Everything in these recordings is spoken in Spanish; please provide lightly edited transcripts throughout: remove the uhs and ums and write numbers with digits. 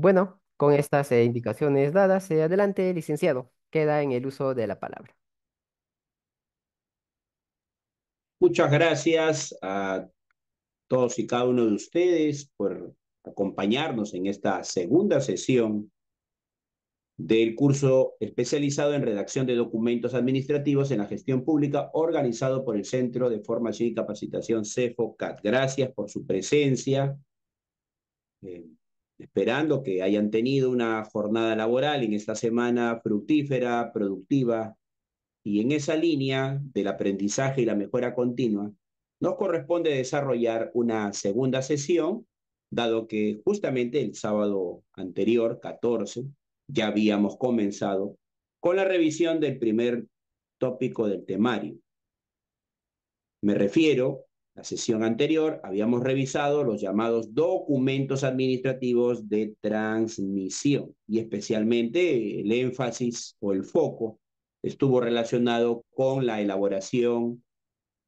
Bueno, con estas indicaciones dadas, adelante, licenciado. Queda en el uso de la palabra. Muchas gracias a todos y cada uno de ustedes por acompañarnos en esta segunda sesión del curso especializado en redacción de documentos administrativos en la gestión pública organizado por el Centro de Formación y Capacitación CEFOCAT. Gracias por su presencia, eh, esperando que hayan tenido una jornada laboral en esta semana fructífera, productiva, y en esa línea del aprendizaje y la mejora continua, nos corresponde desarrollar una segunda sesión, dado que justamente el sábado anterior, 14, ya habíamos comenzado con la revisión del primer tópico del temario. Me refiero, la sesión anterior habíamos revisado los llamados documentos administrativos de transmisión y especialmente el énfasis o el foco estuvo relacionado con la elaboración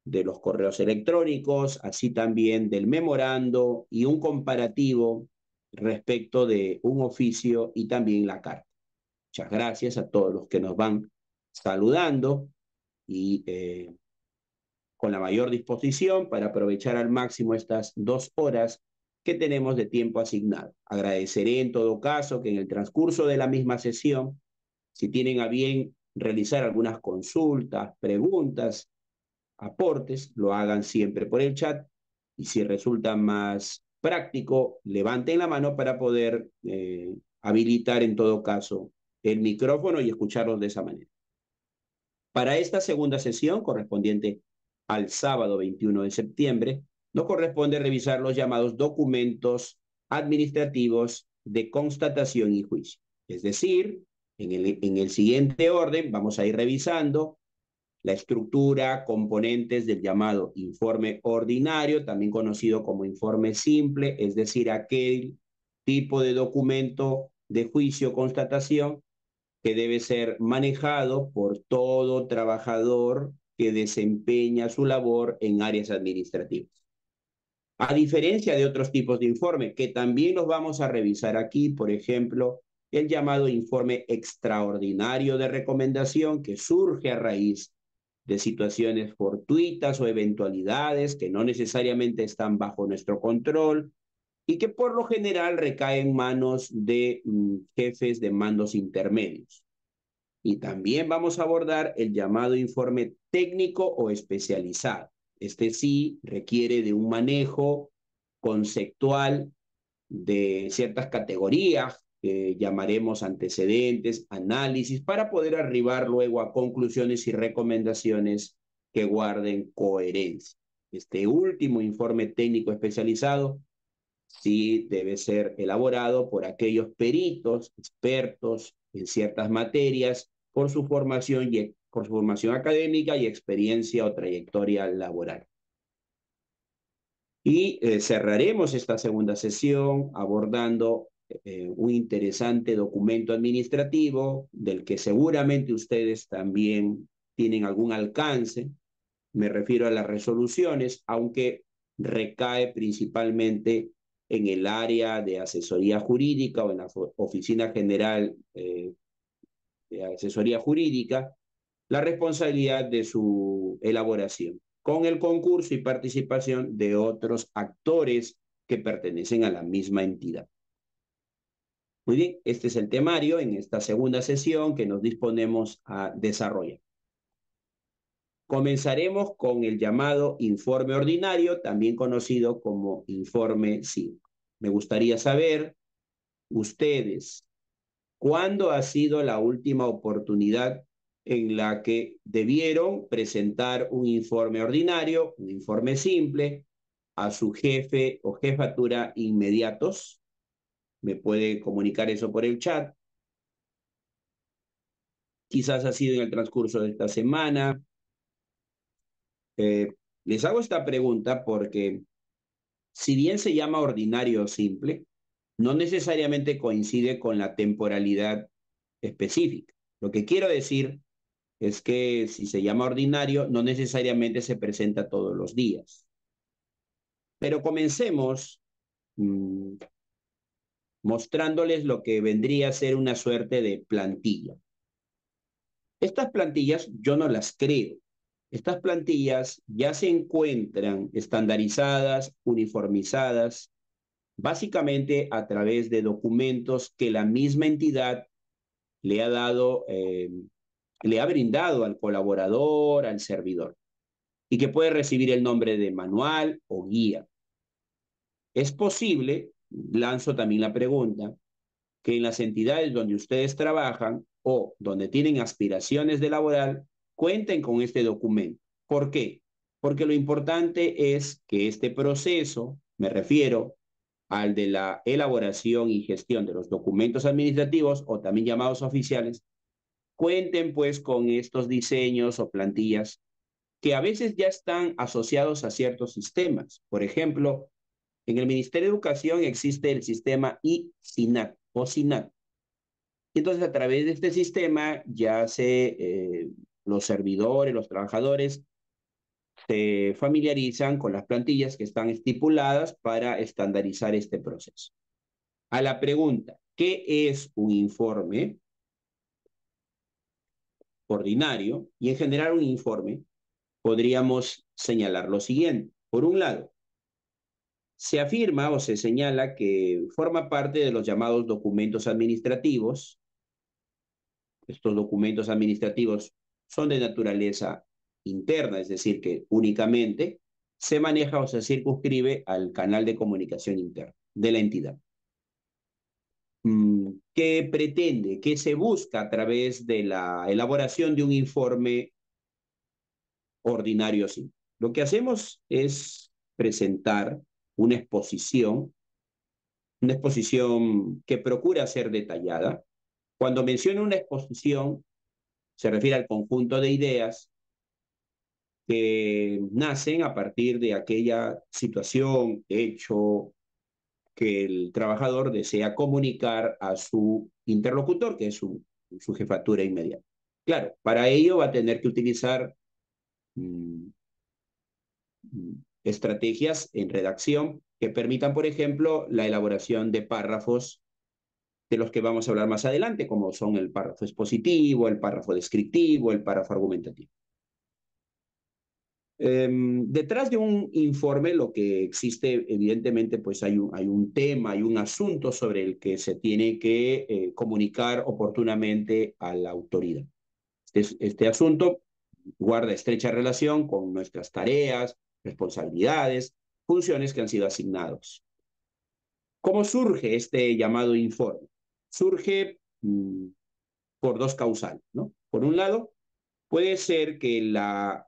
de los correos electrónicos, así también del memorando y un comparativo respecto de un oficio y también la carta. Muchas gracias a todos los que nos van saludando y con la mayor disposición para aprovechar al máximo estas 2 horas que tenemos de tiempo asignado. Agradeceré en todo caso que en el transcurso de la misma sesión, si tienen a bien realizar algunas consultas, preguntas, aportes, lo hagan siempre por el chat y si resulta más práctico, levanten la mano para poder habilitar en todo caso el micrófono y escucharlos de esa manera. Para esta segunda sesión, correspondiente al sábado 21 de septiembre, nos corresponde revisar los llamados documentos administrativos de constatación y juicio. Es decir, en el siguiente orden vamos a ir revisando la estructura, componentes del llamado informe ordinario, también conocido como informe simple, es decir, aquel tipo de documento de juicio o constatación que debe ser manejado por todo trabajador que desempeña su labor en áreas administrativas. A diferencia de otros tipos de informe, que también los vamos a revisar aquí, por ejemplo, el llamado informe extraordinario de recomendación que surge a raíz de situaciones fortuitas o eventualidades que no necesariamente están bajo nuestro control y que por lo general recaen en manos de jefes de mandos intermedios. Y también vamos a abordar el llamado informe técnico o especializado. Este sí requiere de un manejo conceptual de ciertas categorías que llamaremos antecedentes, análisis, para poder arribar luego a conclusiones y recomendaciones que guarden coherencia. Este último informe técnico especializado sí debe ser elaborado por aquellos peritos, expertos en ciertas materias, por su formación académica y experiencia o trayectoria laboral. Y cerraremos esta segunda sesión abordando un interesante documento administrativo del que seguramente ustedes también tienen algún alcance. Me refiero a las resoluciones, aunque recae principalmente en el área de asesoría jurídica o en la Oficina General de Asesoría Jurídica, la responsabilidad de su elaboración, con el concurso y participación de otros actores que pertenecen a la misma entidad. Muy bien, este es el temario en esta segunda sesión que nos disponemos a desarrollar. Comenzaremos con el llamado informe ordinario, también conocido como informe 5. Me gustaría saber, ustedes, ¿cuándo ha sido la última oportunidad en la que debieron presentar un informe ordinario, un informe simple, a su jefe o jefatura inmediatos? Me puede comunicar eso por el chat. Quizás ha sido en el transcurso de esta semana. Eh, Les hago esta pregunta porque si bien se llama ordinario o simple, no necesariamente coincide con la temporalidad específica. Lo que quiero decir es que si se llama ordinario, no necesariamente se presenta todos los días. Pero comencemos mostrándoles lo que vendría a ser una suerte de plantilla. Estas plantillas yo no las creo. Estas plantillas ya se encuentran estandarizadas, uniformizadas, básicamente a través de documentos que la misma entidad le ha dado, le ha brindado al colaborador, al servidor, y que puede recibir el nombre de manual o guía. Es posible, lanzo también la pregunta, que en las entidades donde ustedes trabajan o donde tienen aspiraciones de laboral, cuenten con este documento. ¿Por qué? Porque lo importante es que este proceso, me refiero al de la elaboración y gestión de los documentos administrativos o también llamados oficiales, cuenten pues con estos diseños o plantillas que a veces ya están asociados a ciertos sistemas. Por ejemplo, en el Ministerio de Educación existe el sistema ISINAT o SINAT. Entonces, a través de este sistema, los servidores, los trabajadores, se familiarizan con las plantillas que están estipuladas para estandarizar este proceso. A la pregunta, ¿qué es un informe ordinario? Y en general un informe, podríamos señalar lo siguiente. Por un lado, se afirma o se señala que forma parte de los llamados documentos administrativos. Estos documentos administrativos son de naturaleza interna, es decir, que únicamente se maneja o se circunscribe al canal de comunicación interno de la entidad. ¿Qué pretende? ¿Qué se busca a través de la elaboración de un informe ordinario así? Lo que hacemos es presentar una exposición que procura ser detallada. Cuando menciono una exposición, se refiere al conjunto de ideas que nacen a partir de aquella situación, hecho que el trabajador desea comunicar a su interlocutor, que es su jefatura inmediata. Claro, para ello va a tener que utilizar mm, estrategias en redacción que permitan, por ejemplo, la elaboración de párrafos de los que vamos a hablar más adelante, como son el párrafo expositivo, el párrafo descriptivo, el párrafo argumentativo. Detrás de un informe lo que existe, evidentemente, pues hay un tema, hay un asunto sobre el que se tiene que comunicar oportunamente a la autoridad. Este asunto guarda estrecha relación con nuestras tareas, responsabilidades, funciones que han sido asignados. ¿Cómo surge este llamado informe? Surge por dos causales, ¿no? Por un lado, puede ser que la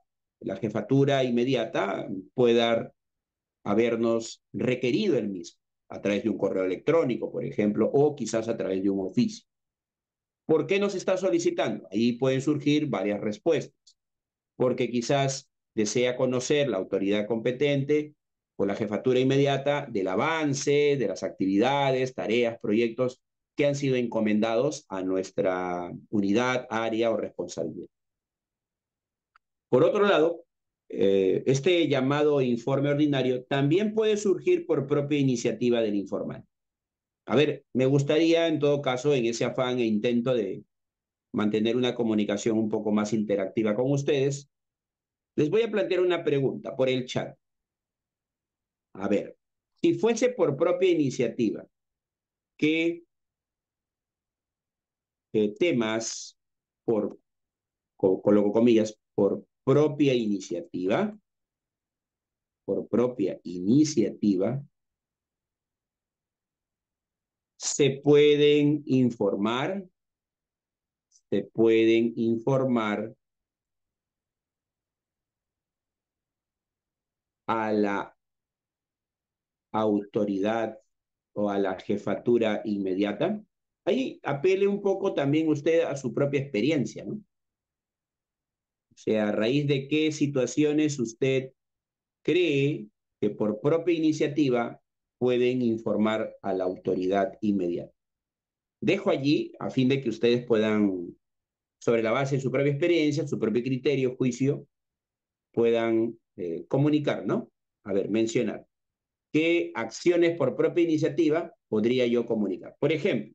jefatura inmediata pueda habernos requerido el mismo a través de un correo electrónico, por ejemplo, o quizás a través de un oficio. ¿Por qué nos está solicitando? Ahí pueden surgir varias respuestas. Porque quizás desea conocer la autoridad competente o la jefatura inmediata del avance, de las actividades, tareas, proyectos que han sido encomendados a nuestra unidad, área o responsabilidad. Por otro lado, este llamado informe ordinario también puede surgir por propia iniciativa del informante. A ver, me gustaría en todo caso, en ese afán e intento de mantener una comunicación un poco más interactiva con ustedes, les voy a plantear una pregunta por el chat. A ver, si fuese por propia iniciativa, ¿qué temas, coloco comillas, por propia iniciativa, se pueden informar a la autoridad o a la jefatura inmediata? Ahí apele un poco también usted a su propia experiencia, ¿no? O sea, a raíz de qué situaciones usted cree que por propia iniciativa pueden informar a la autoridad inmediata. Dejo allí a fin de que ustedes puedan, sobre la base de su propia experiencia, su propio criterio, juicio, puedan comunicar, ¿no? A ver, mencionar. qué acciones por propia iniciativa podría yo comunicar. Por ejemplo,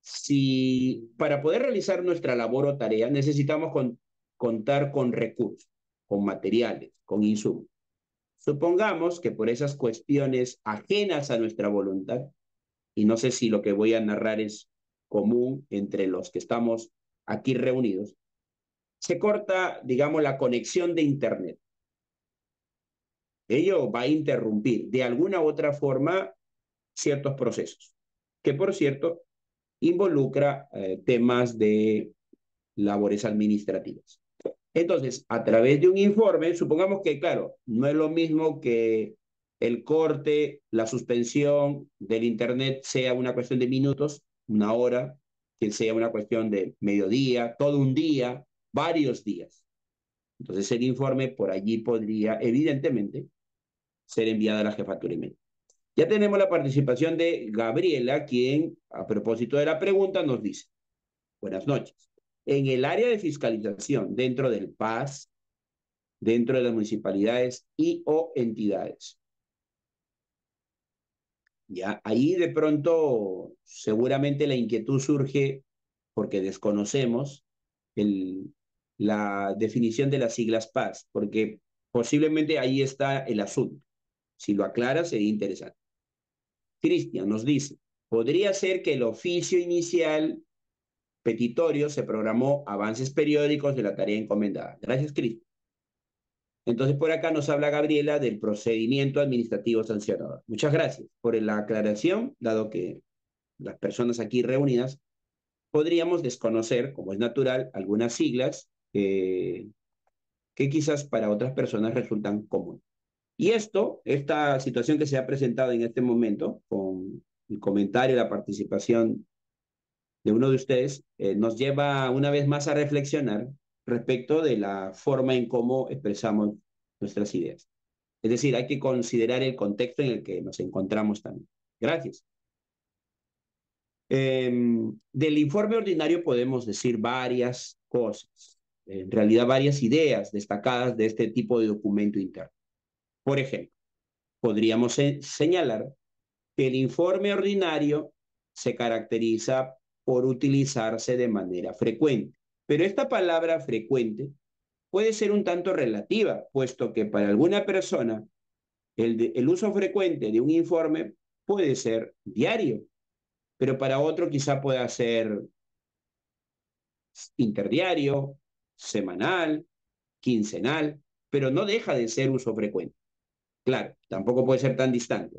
si para poder realizar nuestra labor o tarea necesitamos contar con recursos, con materiales, con insumos. Supongamos que por esas cuestiones ajenas a nuestra voluntad, y no sé si lo que voy a narrar es común entre los que estamos aquí reunidos, se corta, digamos, la conexión de Internet. Ello va a interrumpir de alguna u otra forma ciertos procesos, que por cierto involucra temas de labores administrativas. Entonces, a través de un informe, supongamos que, claro, no es lo mismo que el corte, la suspensión del Internet sea una cuestión de minutos, una hora, que sea una cuestión de mediodía, todo un día, varios días. Entonces, el informe por allí podría, evidentemente, ser enviado a la jefatura inmediata. Ya tenemos la participación de Gabriela, quien, a propósito de la pregunta, nos dice: buenas noches. En el área de fiscalización, dentro del PAS, dentro de las municipalidades y o entidades. Ya, ahí de pronto seguramente la inquietud surge porque desconocemos la definición de las siglas PAS, porque posiblemente ahí está el asunto. Si lo aclara, sería interesante. Cristian nos dice: podría ser que el oficio inicial petitorio se programó avances periódicos de la tarea encomendada. Gracias, Cristian. Entonces, por acá nos habla Gabriela del procedimiento administrativo sancionador. Muchas gracias por la aclaración, dado que las personas aquí reunidas podríamos desconocer, como es natural, algunas siglas que quizás para otras personas resultan comunes. Y esta situación que se ha presentado en este momento, con el comentario y la participación de uno de ustedes, nos lleva una vez más a reflexionar respecto de la forma en cómo expresamos nuestras ideas. Es decir, hay que considerar el contexto en el que nos encontramos también. Gracias. Del informe ordinario podemos decir varias cosas, en realidad varias ideas destacadas de este tipo de documento interno. Por ejemplo, podríamos señalar que el informe ordinario se caracteriza por utilizarse de manera frecuente, pero esta palabra frecuente puede ser un tanto relativa, puesto que para alguna persona el uso frecuente de un informe puede ser diario, pero para otro quizá pueda ser interdiario, semanal, quincenal, pero no deja de ser uso frecuente. Claro, tampoco puede ser tan distante.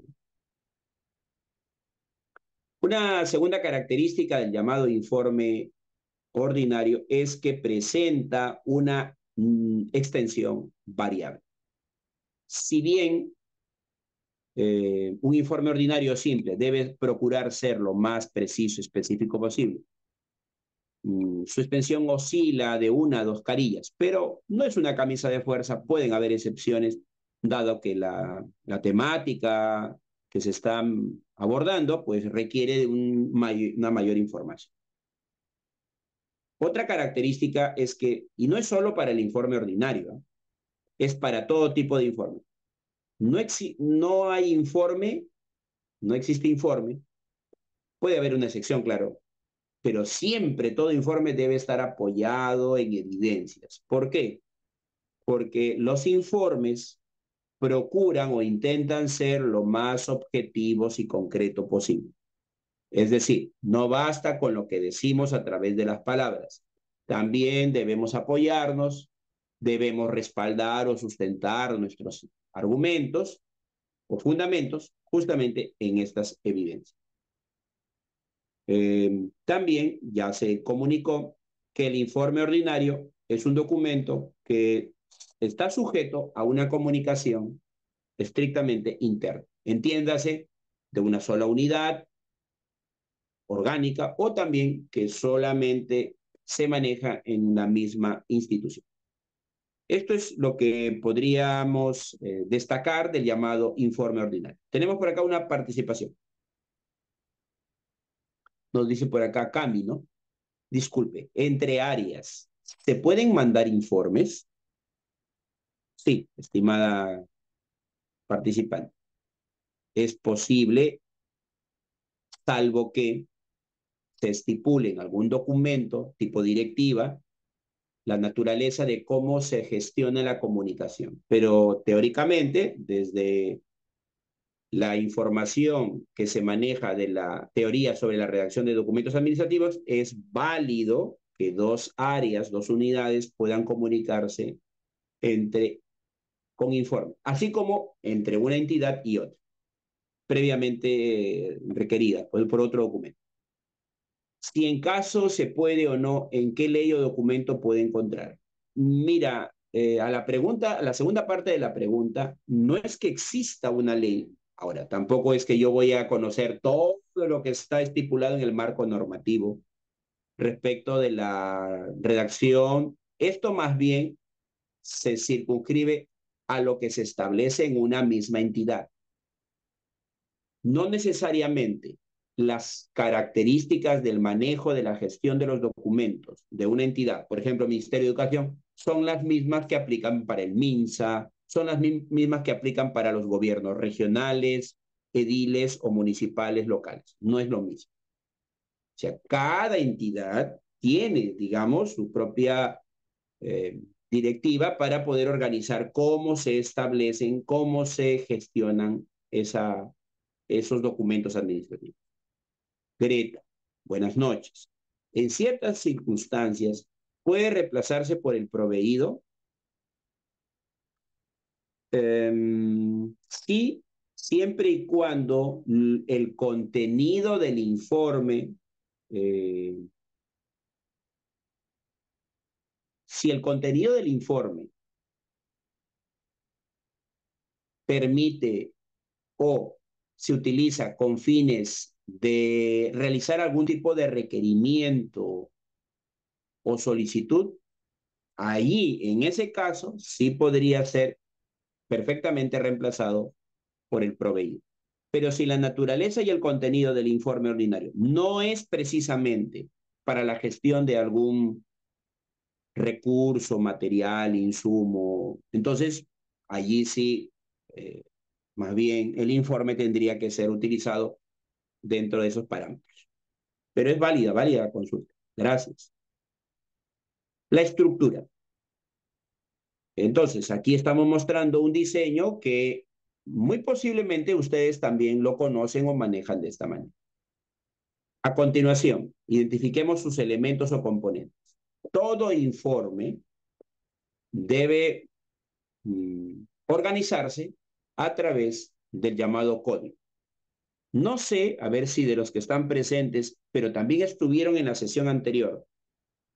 Una segunda característica del llamado informe ordinario es que presenta una extensión variable. Si bien un informe ordinario simple debe procurar ser lo más preciso y específico posible, su extensión oscila de una a dos carillas, pero no es una camisa de fuerza, pueden haber excepciones, dado que la temática que se está abordando pues requiere de una mayor información. Otra característica es que, y no es solo para el informe ordinario, ¿eh? Es para todo tipo de informe. No hay informe, no existe informe, puede haber una excepción, claro, pero siempre todo informe debe estar apoyado en evidencias. ¿Por qué? Porque los informes procuran o intentan ser lo más objetivos y concreto posible. Es decir, no basta con lo que decimos a través de las palabras. También debemos apoyarnos, debemos respaldar o sustentar nuestros argumentos o fundamentos justamente en estas evidencias. También ya se comunicó que el informe ordinario es un documento que está sujeto a una comunicación estrictamente interna. Entiéndase, de una sola unidad orgánica o también que solamente se maneja en una misma institución. Esto es lo que podríamos destacar del llamado informe ordinario. Tenemos por acá una participación. Nos dice por acá Cami, ¿no? Disculpe, entre áreas, ¿se pueden mandar informes? Sí, estimada participante, es posible, salvo que se estipule en algún documento tipo directiva la naturaleza de cómo se gestiona la comunicación. Pero teóricamente, desde la información que se maneja de la teoría sobre la redacción de documentos administrativos, es válido que dos áreas, dos unidades puedan comunicarse entre, con informe, así como entre una entidad y otra, previamente requerida por otro documento. Si en caso se puede o no, ¿en qué ley o documento puede encontrar? Mira, a la pregunta, a la segunda parte de la pregunta, no es que exista una ley. Ahora, tampoco es que yo voy a conocer todo lo que está estipulado en el marco normativo respecto de la redacción. Esto más bien se circunscribe a lo que se establece en una misma entidad. No necesariamente las características del manejo de la gestión de los documentos de una entidad, por ejemplo, Ministerio de Educación, son las mismas que aplican para el MINSA, son las mismas que aplican para los gobiernos regionales, ediles o municipales locales. No es lo mismo. O sea, cada entidad tiene, digamos, su propia directiva para poder organizar cómo se establecen, cómo se gestionan esos documentos administrativos. Greta, buenas noches. En ciertas circunstancias puede reemplazarse por el proveído. Sí, siempre y cuando el contenido del informe, eh, si el contenido del informe permite o se utiliza con fines de realizar algún tipo de requerimiento o solicitud, allí, en ese caso, sí podría ser perfectamente reemplazado por el proveído. Pero si la naturaleza y el contenido del informe ordinario no es precisamente para la gestión de algún recurso, material, insumo, entonces allí sí, eh, más bien el informe tendría que ser utilizado dentro de esos parámetros. Pero es válida la consulta. Gracias. La estructura. Entonces, aquí estamos mostrando un diseño que muy posiblemente ustedes también lo conocen o manejan de esta manera. A continuación, identifiquemos sus elementos o componentes. Todo informe debe organizarse a través del llamado código. No sé, a ver si de los que están presentes, pero también estuvieron en la sesión anterior,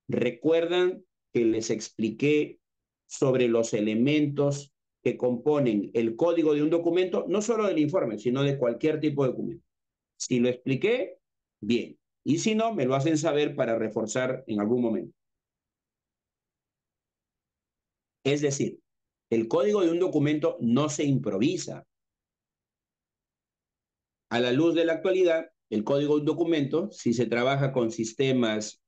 recuerdan que les expliqué sobre los elementos que componen el código de un documento, no solo del informe, sino de cualquier tipo de documento. Si lo expliqué, bien. Y si no, me lo hacen saber para reforzar en algún momento. Es decir, el código de un documento no se improvisa. A la luz de la actualidad, el código de un documento, si se trabaja con sistemas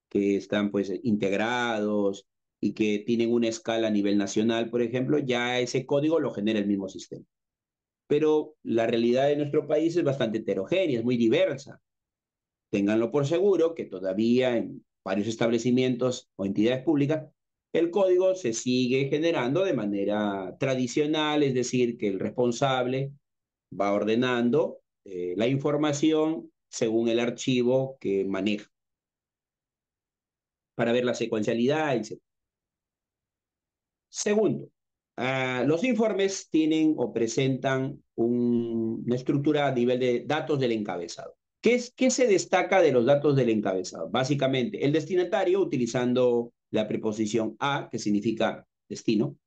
que están pues integrados y que tienen una escala a nivel nacional, por ejemplo, ya ese código lo genera el mismo sistema. Pero la realidad de nuestro país es bastante heterogénea, es muy diversa. Ténganlo por seguro que todavía en varios establecimientos o entidades públicas el código se sigue generando de manera tradicional, es decir, que el responsable va ordenando la información según el archivo que maneja para ver la secuencialidad, etc. Segundo, los informes tienen o presentan una estructura a nivel de datos del encabezado. ¿Qué se destaca de los datos del encabezado? Básicamente, el destinatario utilizando la preposición a, que significa destino.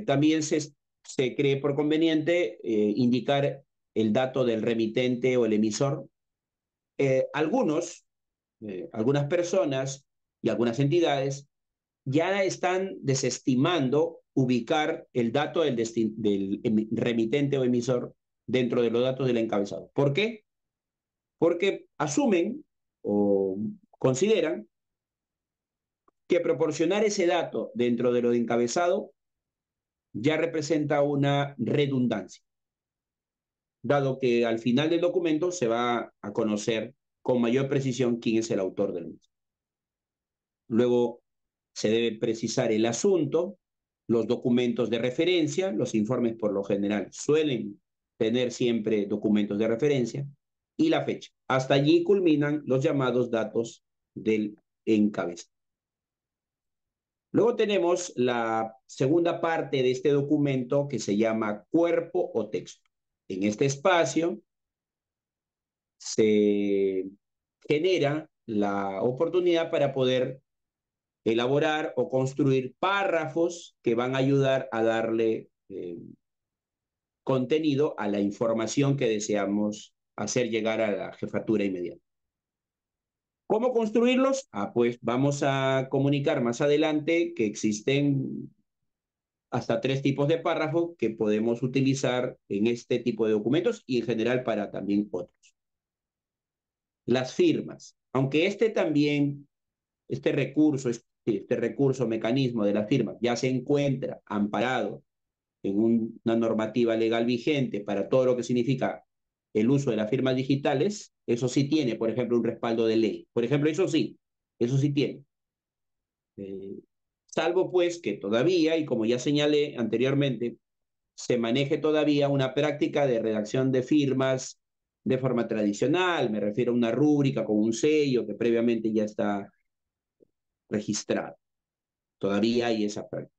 También se cree por conveniente indicar el dato del remitente o el emisor. Algunas personas y algunas entidades ya están desestimando ubicar el dato del remitente o emisor dentro de los datos del encabezado. ¿Por qué? Porque asumen o consideran que proporcionar ese dato dentro de lo de encabezado ya representa una redundancia, dado que al final del documento se va a conocer con mayor precisión quién es el autor del mismo. Luego se debe precisar el asunto, los documentos de referencia, los informes por lo general suelen tener siempre documentos de referencia, y la fecha. Hasta allí culminan los llamados datos del encabezado. Luego tenemos la segunda parte de este documento que se llama cuerpo o texto. En este espacio se genera la oportunidad para poder elaborar o construir párrafos que van a ayudar a darle contenido a la información que deseamos hacer llegar a la jefatura inmediata. ¿Cómo construirlos? Pues vamos a comunicar más adelante que existen hasta 3 tipos de párrafo que podemos utilizar en este tipo de documentos y en general para también otros. Las firmas, aunque este recurso, mecanismo de la firma ya se encuentra amparado en una normativa legal vigente para todo lo que significa el uso de las firmas digitales, eso sí tiene, por ejemplo, un respaldo de ley. Por ejemplo, eso sí tiene. Salvo pues que todavía, y como ya señalé anteriormente, se maneje todavía una práctica de redacción de firmas de forma tradicional, me refiero a una rúbrica con un sello que previamente ya está registrado. Todavía hay esa práctica.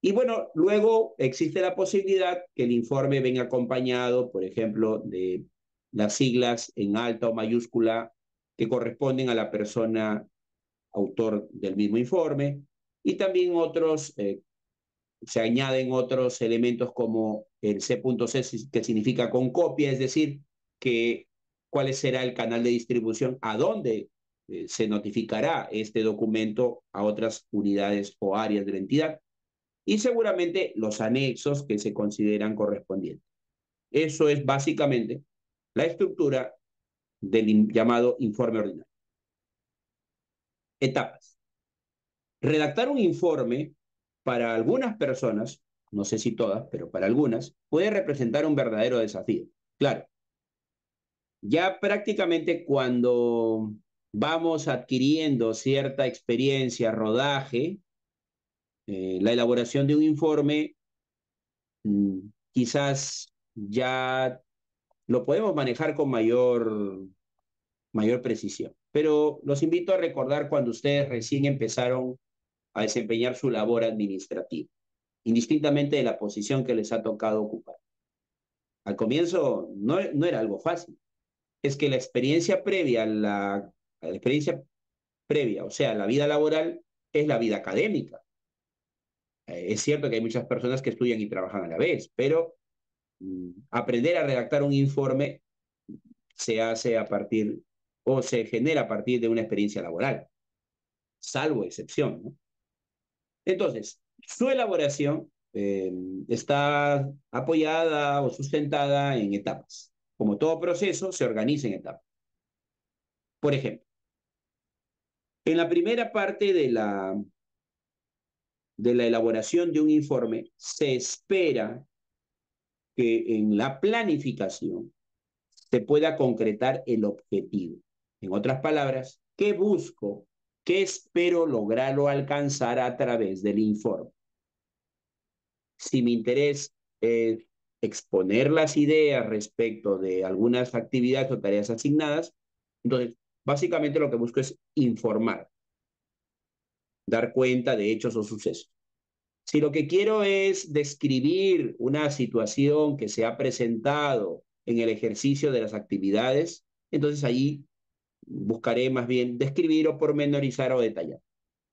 Y bueno, luego existe la posibilidad que el informe venga acompañado, por ejemplo, de las siglas en alta o mayúscula que corresponden a la persona autor del mismo informe, y también se añaden otros elementos como el C.C, que significa con copia, es decir, que cuál será el canal de distribución, a dónde se notificará este documento a otras unidades o áreas de la entidad, y seguramente los anexos que se consideran correspondientes. Eso es básicamente la estructura del llamado informe ordinario. Etapas. Redactar un informe para algunas personas, no sé si todas, pero para algunas, puede representar un verdadero desafío. Claro, ya prácticamente cuando vamos adquiriendo cierta experiencia, rodaje, la elaboración de un informe quizás ya lo podemos manejar con mayor precisión. Pero los invito a recordar cuando ustedes recién empezaron a desempeñar su labor administrativa, indistintamente de la posición que les ha tocado ocupar. Al comienzo no era algo fácil. Es que la experiencia previa, la experiencia previa, o sea, la vida laboral, es la vida académica. Es cierto que hay muchas personas que estudian y trabajan a la vez, pero aprender a redactar un informe se hace a partir o se genera a partir de una experiencia laboral, salvo excepción, ¿no? Entonces, su elaboración está apoyada o sustentada en etapas. Como todo proceso, se organiza en etapas. Por ejemplo, en la primera parte de la elaboración de un informe, se espera que en la planificación se pueda concretar el objetivo. En otras palabras, ¿qué busco? ¿Qué espero lograr o alcanzar a través del informe? Si mi interés es exponer las ideas respecto de algunas actividades o tareas asignadas, entonces básicamente lo que busco es informar, dar cuenta de hechos o sucesos. Si lo que quiero es describir una situación que se ha presentado en el ejercicio de las actividades, entonces ahí buscaré más bien describir o pormenorizar o detallar.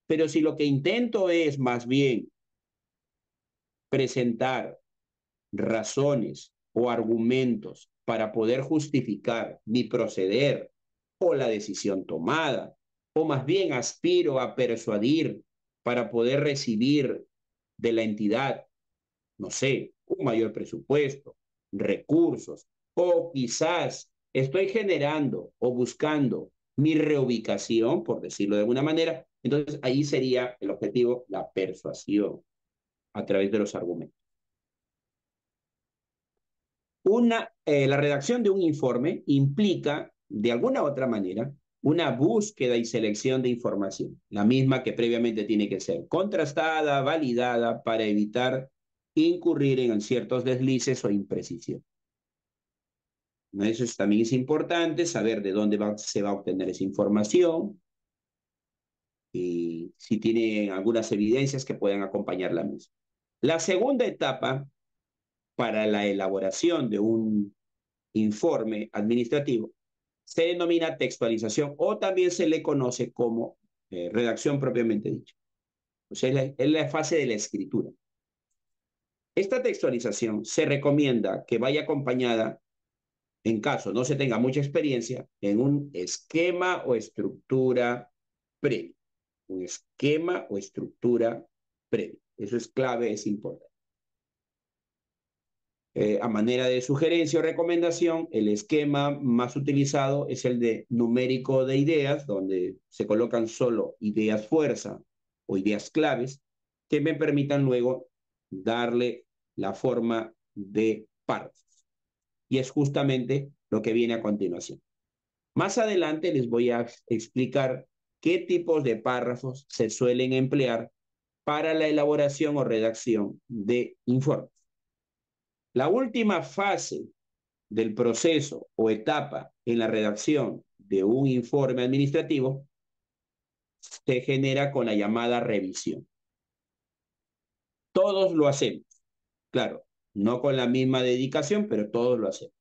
Pero si lo que intento es más bien presentar razones o argumentos para poder justificar mi proceder o la decisión tomada, o más bien aspiro a persuadir para poder recibir de la entidad, no sé, un mayor presupuesto, recursos, o quizás estoy generando o buscando mi reubicación, por decirlo de alguna manera, Entonces, ahí sería el objetivo, la persuasión a través de los argumentos. La redacción de un informe implica, de alguna u otra manera, una búsqueda y selección de información, la misma que previamente tiene que ser contrastada, validada, para evitar incurrir en ciertos deslices o imprecisiones. Eso también es importante, saber de dónde se va a obtener esa información y si tiene algunas evidencias que puedan acompañar la misma. La segunda etapa para la elaboración de un informe administrativo se denomina textualización o también se le conoce como redacción propiamente dicha. O sea, es la fase de la escritura. Esta textualización se recomienda que vaya acompañada, en caso no se tenga mucha experiencia, en un esquema o estructura previa. Un esquema o estructura previa. Eso es clave, es importante. A manera de sugerencia o recomendación, el esquema más utilizado es el de numérico de ideas, donde se colocan solo ideas fuerza o ideas claves que me permitan luego darle la forma de párrafos. Y es justamente lo que viene a continuación. Más adelante les voy a explicar qué tipos de párrafos se suelen emplear para la elaboración o redacción de informes. La última fase del proceso o etapa en la redacción de un informe administrativo se genera con la llamada revisión. Todos lo hacemos, claro, no con la misma dedicación, pero todos lo hacemos.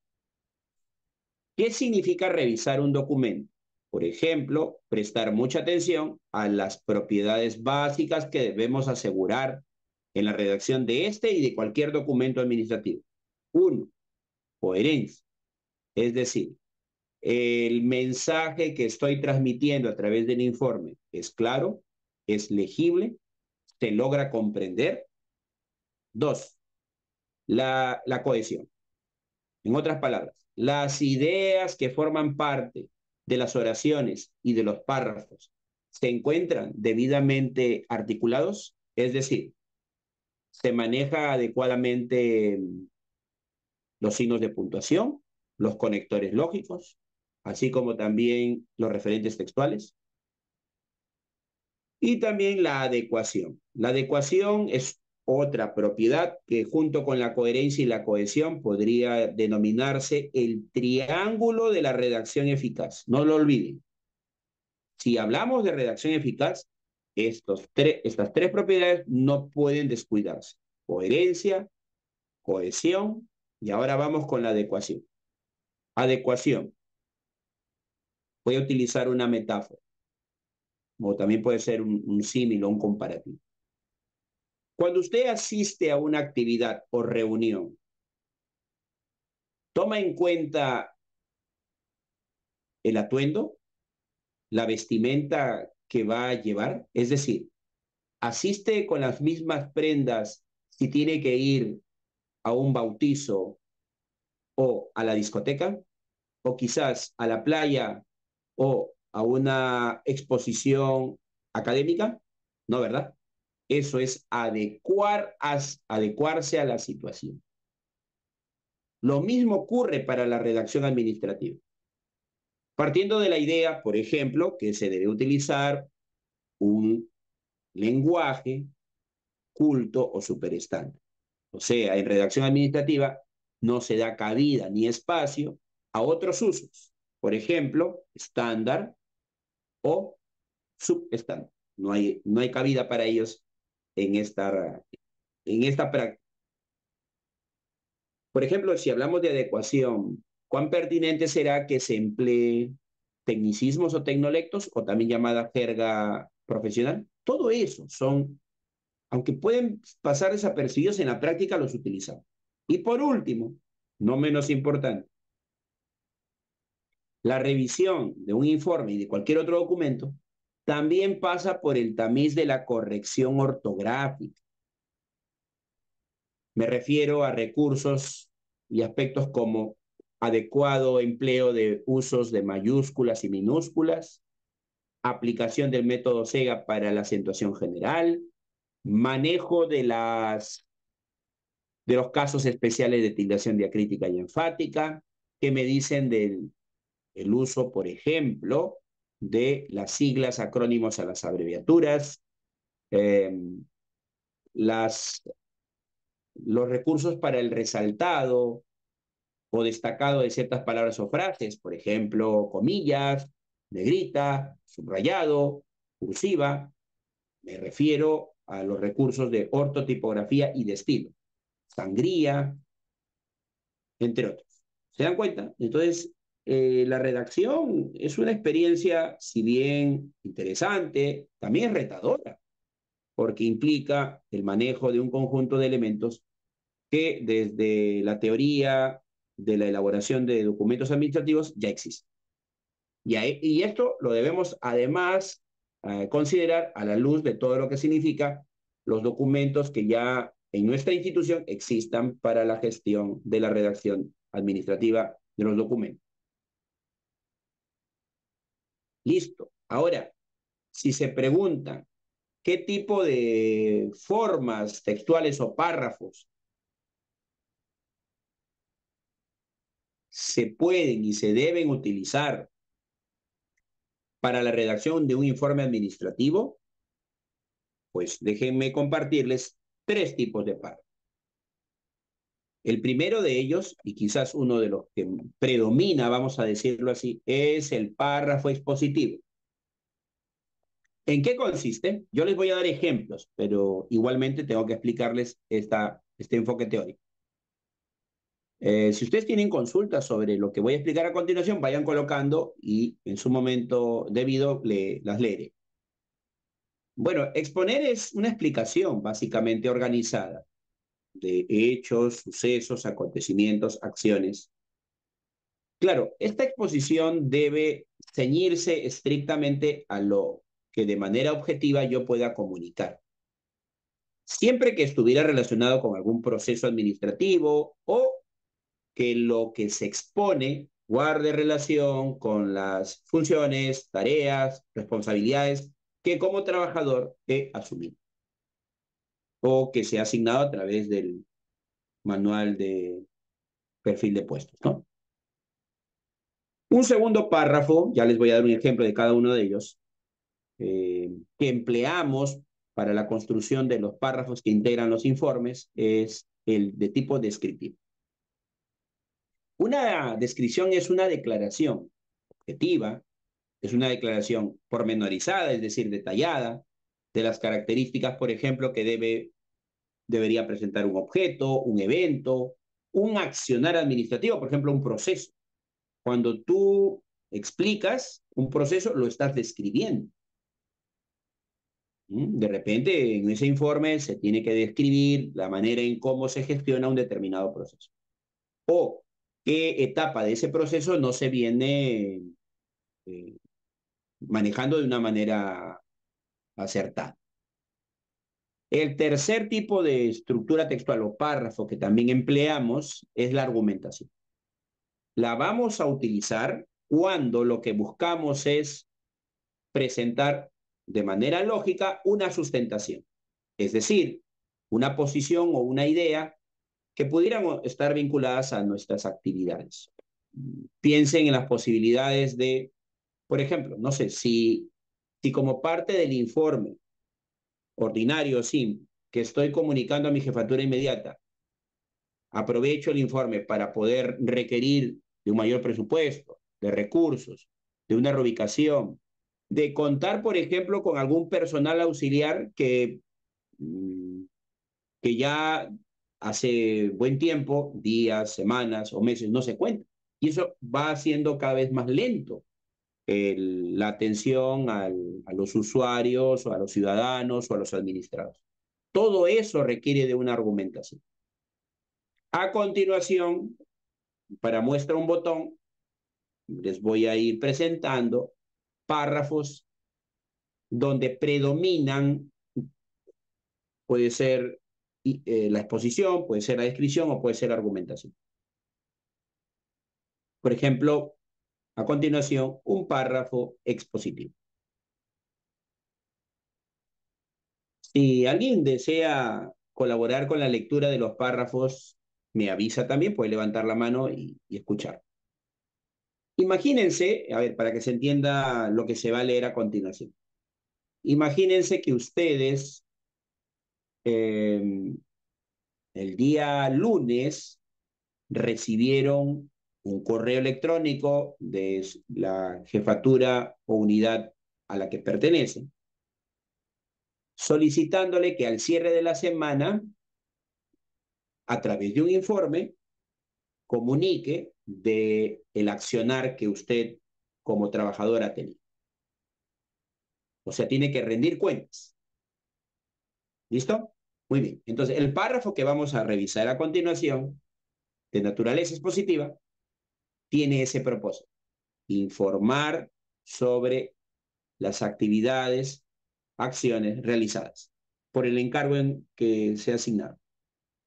¿Qué significa revisar un documento? Por ejemplo, prestar mucha atención a las propiedades básicas que debemos asegurar en la redacción de este y de cualquier documento administrativo. Uno, coherencia, es decir, el mensaje que estoy transmitiendo a través del informe es claro, es legible, se logra comprender. Dos, la cohesión. En otras palabras, las ideas que forman parte de las oraciones y de los párrafos se encuentran debidamente articulados, es decir, se maneja adecuadamente los signos de puntuación, los conectores lógicos, así como también los referentes textuales. Y también la adecuación. La adecuación es otra propiedad que junto con la coherencia y la cohesión podría denominarse el triángulo de la redacción eficaz. No lo olviden. Si hablamos de redacción eficaz, estas tres propiedades no pueden descuidarse. Coherencia, cohesión y ahora vamos con la adecuación. Adecuación. Voy a utilizar una metáfora o también puede ser un símil o un comparativo. Cuando usted asiste a una actividad o reunión, toma en cuenta el atuendo, la vestimenta que va a llevar, es decir, asiste con las mismas prendas si tiene que ir a un bautizo o a la discoteca, o quizás a la playa o a una exposición académica, ¿no, verdad? Eso es adecuarse a la situación. Lo mismo ocurre para la redacción administrativa. Partiendo de la idea, por ejemplo, que se debe utilizar un lenguaje culto o superestándar. O sea, en redacción administrativa no se da cabida ni espacio a otros usos. Por ejemplo, estándar o subestándar. No hay cabida para ellos en esta práctica. Por ejemplo, si hablamos de adecuación, ¿cuán pertinente será que se emplee tecnicismos o tecnolectos o también llamada jerga profesional? Todo eso son, aunque pueden pasar desapercibidos en la práctica, los utilizamos. Y por último, no menos importante, la revisión de un informe y de cualquier otro documento también pasa por el tamiz de la corrección ortográfica. Me refiero a recursos y aspectos como adecuado empleo de usos de mayúsculas y minúsculas, aplicación del método SEGA para la acentuación general, manejo de los casos especiales de tildación diacrítica y enfática, que me dicen del el uso, por ejemplo, de las siglas, acrónimos a las abreviaturas, eh, las, los recursos para el resaltado o destacado de ciertas palabras o frases, por ejemplo, comillas, negrita, subrayado, cursiva. Me refiero a los recursos de ortotipografía y de estilo, sangría, entre otros. ¿Se dan cuenta? Entonces, la redacción es una experiencia, si bien interesante, también retadora, porque implica el manejo de un conjunto de elementos que desde la teoría de la elaboración de documentos administrativos ya existen. Y esto lo debemos además considerar a la luz de todo lo que significa los documentos que ya en nuestra institución existan para la gestión de la redacción administrativa de los documentos. Listo. Ahora, si se preguntan qué tipo de formas textuales o párrafos se pueden y se deben utilizar para la redacción de un informe administrativo, pues déjenme compartirles tres tipos de párrafos. El primero de ellos, y quizás uno de los que predomina, vamos a decirlo así, es el párrafo expositivo. ¿En qué consiste? Yo les voy a dar ejemplos, pero igualmente tengo que explicarles este enfoque teórico. Si ustedes tienen consultas sobre lo que voy a explicar a continuación, vayan colocando y en su momento debido las leeré. Bueno, exponer es una explicación básicamente organizada de hechos, sucesos, acontecimientos, acciones. Claro, esta exposición debe ceñirse estrictamente a lo que de manera objetiva yo pueda comunicar. Siempre que estuviera relacionado con algún proceso administrativo o que lo que se expone guarde relación con las funciones, tareas, responsabilidades que como trabajador he asumido o que se ha asignado a través del manual de perfil de puestos, ¿no? Un segundo párrafo, ya les voy a dar un ejemplo de cada uno de ellos, que empleamos para la construcción de los párrafos que integran los informes, es el de tipo descriptivo. Una descripción es una declaración objetiva, es una declaración pormenorizada, es decir, detallada, de las características, por ejemplo, que debería presentar un objeto, un evento, un accionar administrativo, por ejemplo, un proceso. Cuando tú explicas un proceso, lo estás describiendo. De repente, en ese informe se tiene que describir la manera en cómo se gestiona un determinado proceso. O qué etapa de ese proceso no se viene eh, manejando de una manera acertada. El tercer tipo de estructura textual o párrafo que también empleamos es la argumentación. La vamos a utilizar cuando lo que buscamos es presentar de manera lógica una sustentación, es decir, una posición o una idea que pudieran estar vinculadas a nuestras actividades. Piensen en las posibilidades de, por ejemplo, no sé, si como parte del informe ordinario, sí, que estoy comunicando a mi jefatura inmediata, aprovecho el informe para poder requerir de un mayor presupuesto, de recursos, de una reubicación, de contar, por ejemplo, con algún personal auxiliar que ya hace buen tiempo, días, semanas o meses, no se cuenta. Y eso va haciendo cada vez más lento la atención a los usuarios o a los ciudadanos o a los administrados. Todo eso requiere de una argumentación. A continuación, para muestra un botón, les voy a ir presentando párrafos donde predominan, puede ser la exposición, puede ser la descripción o puede ser la argumentación. Por ejemplo, a continuación, un párrafo expositivo. Si alguien desea colaborar con la lectura de los párrafos, me avisa también, puede levantar la mano y escuchar. Imagínense, a ver, para que se entienda lo que se va a leer a continuación. Imagínense que ustedes eh, el día lunes recibieron un correo electrónico de la jefatura o unidad a la que pertenecen, solicitándole que al cierre de la semana, a través de un informe, comunique de el accionar que usted como trabajador ha tenido. O sea, tiene que rendir cuentas. ¿Listo? Muy bien. Entonces, el párrafo que vamos a revisar a continuación, de naturaleza expositiva, tiene ese propósito: informar sobre las actividades, acciones realizadas por el encargo en que se ha asignado.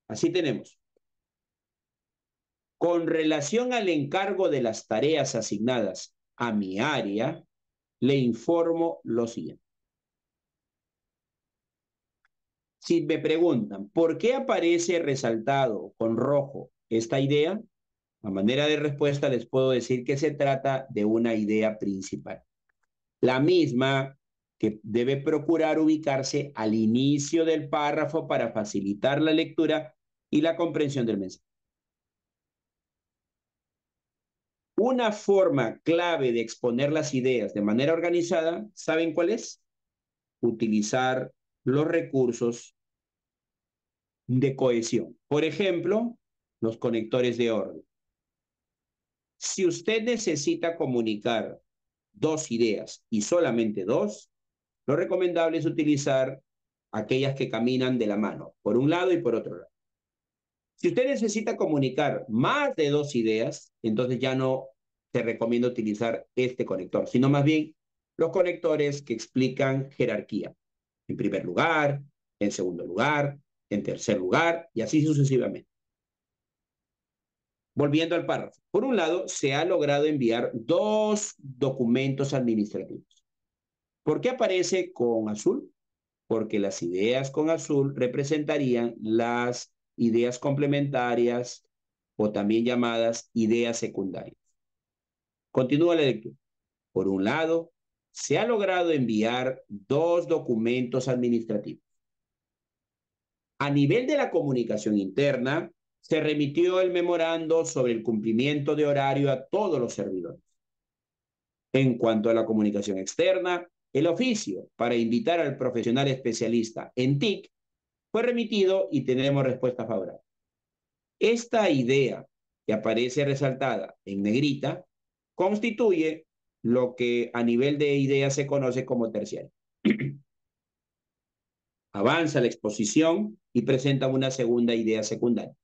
Así tenemos. Con relación al encargo de las tareas asignadas a mi área, le informo lo siguiente. Si me preguntan, ¿por qué aparece resaltado con rojo esta idea? A manera de respuesta les puedo decir que se trata de una idea principal. La misma que debe procurar ubicarse al inicio del párrafo para facilitar la lectura y la comprensión del mensaje. Una forma clave de exponer las ideas de manera organizada, ¿saben cuál es? Utilizar los recursos de cohesión. Por ejemplo, los conectores de orden. Si usted necesita comunicar dos ideas y solamente dos, lo recomendable es utilizar aquellas que caminan de la mano, por un lado y por otro lado. Si usted necesita comunicar más de dos ideas, entonces ya no te recomiendo utilizar este conector, sino más bien los conectores que explican jerarquía. En primer lugar, en segundo lugar, en tercer lugar y así sucesivamente. Volviendo al párrafo. Por un lado, se ha logrado enviar dos documentos administrativos. ¿Por qué aparece con azul? Porque las ideas con azul representarían las ideas complementarias o también llamadas ideas secundarias. Continúa la lectura. Por un lado, se ha logrado enviar dos documentos administrativos. A nivel de la comunicación interna, se remitió el memorando sobre el cumplimiento de horario a todos los servidores. En cuanto a la comunicación externa, el oficio para invitar al profesional especialista en TIC fue remitido y tenemos respuesta favorable. Esta idea que aparece resaltada en negrita constituye lo que a nivel de idea se conoce como terciario. Avanza la exposición y presenta una segunda idea secundaria.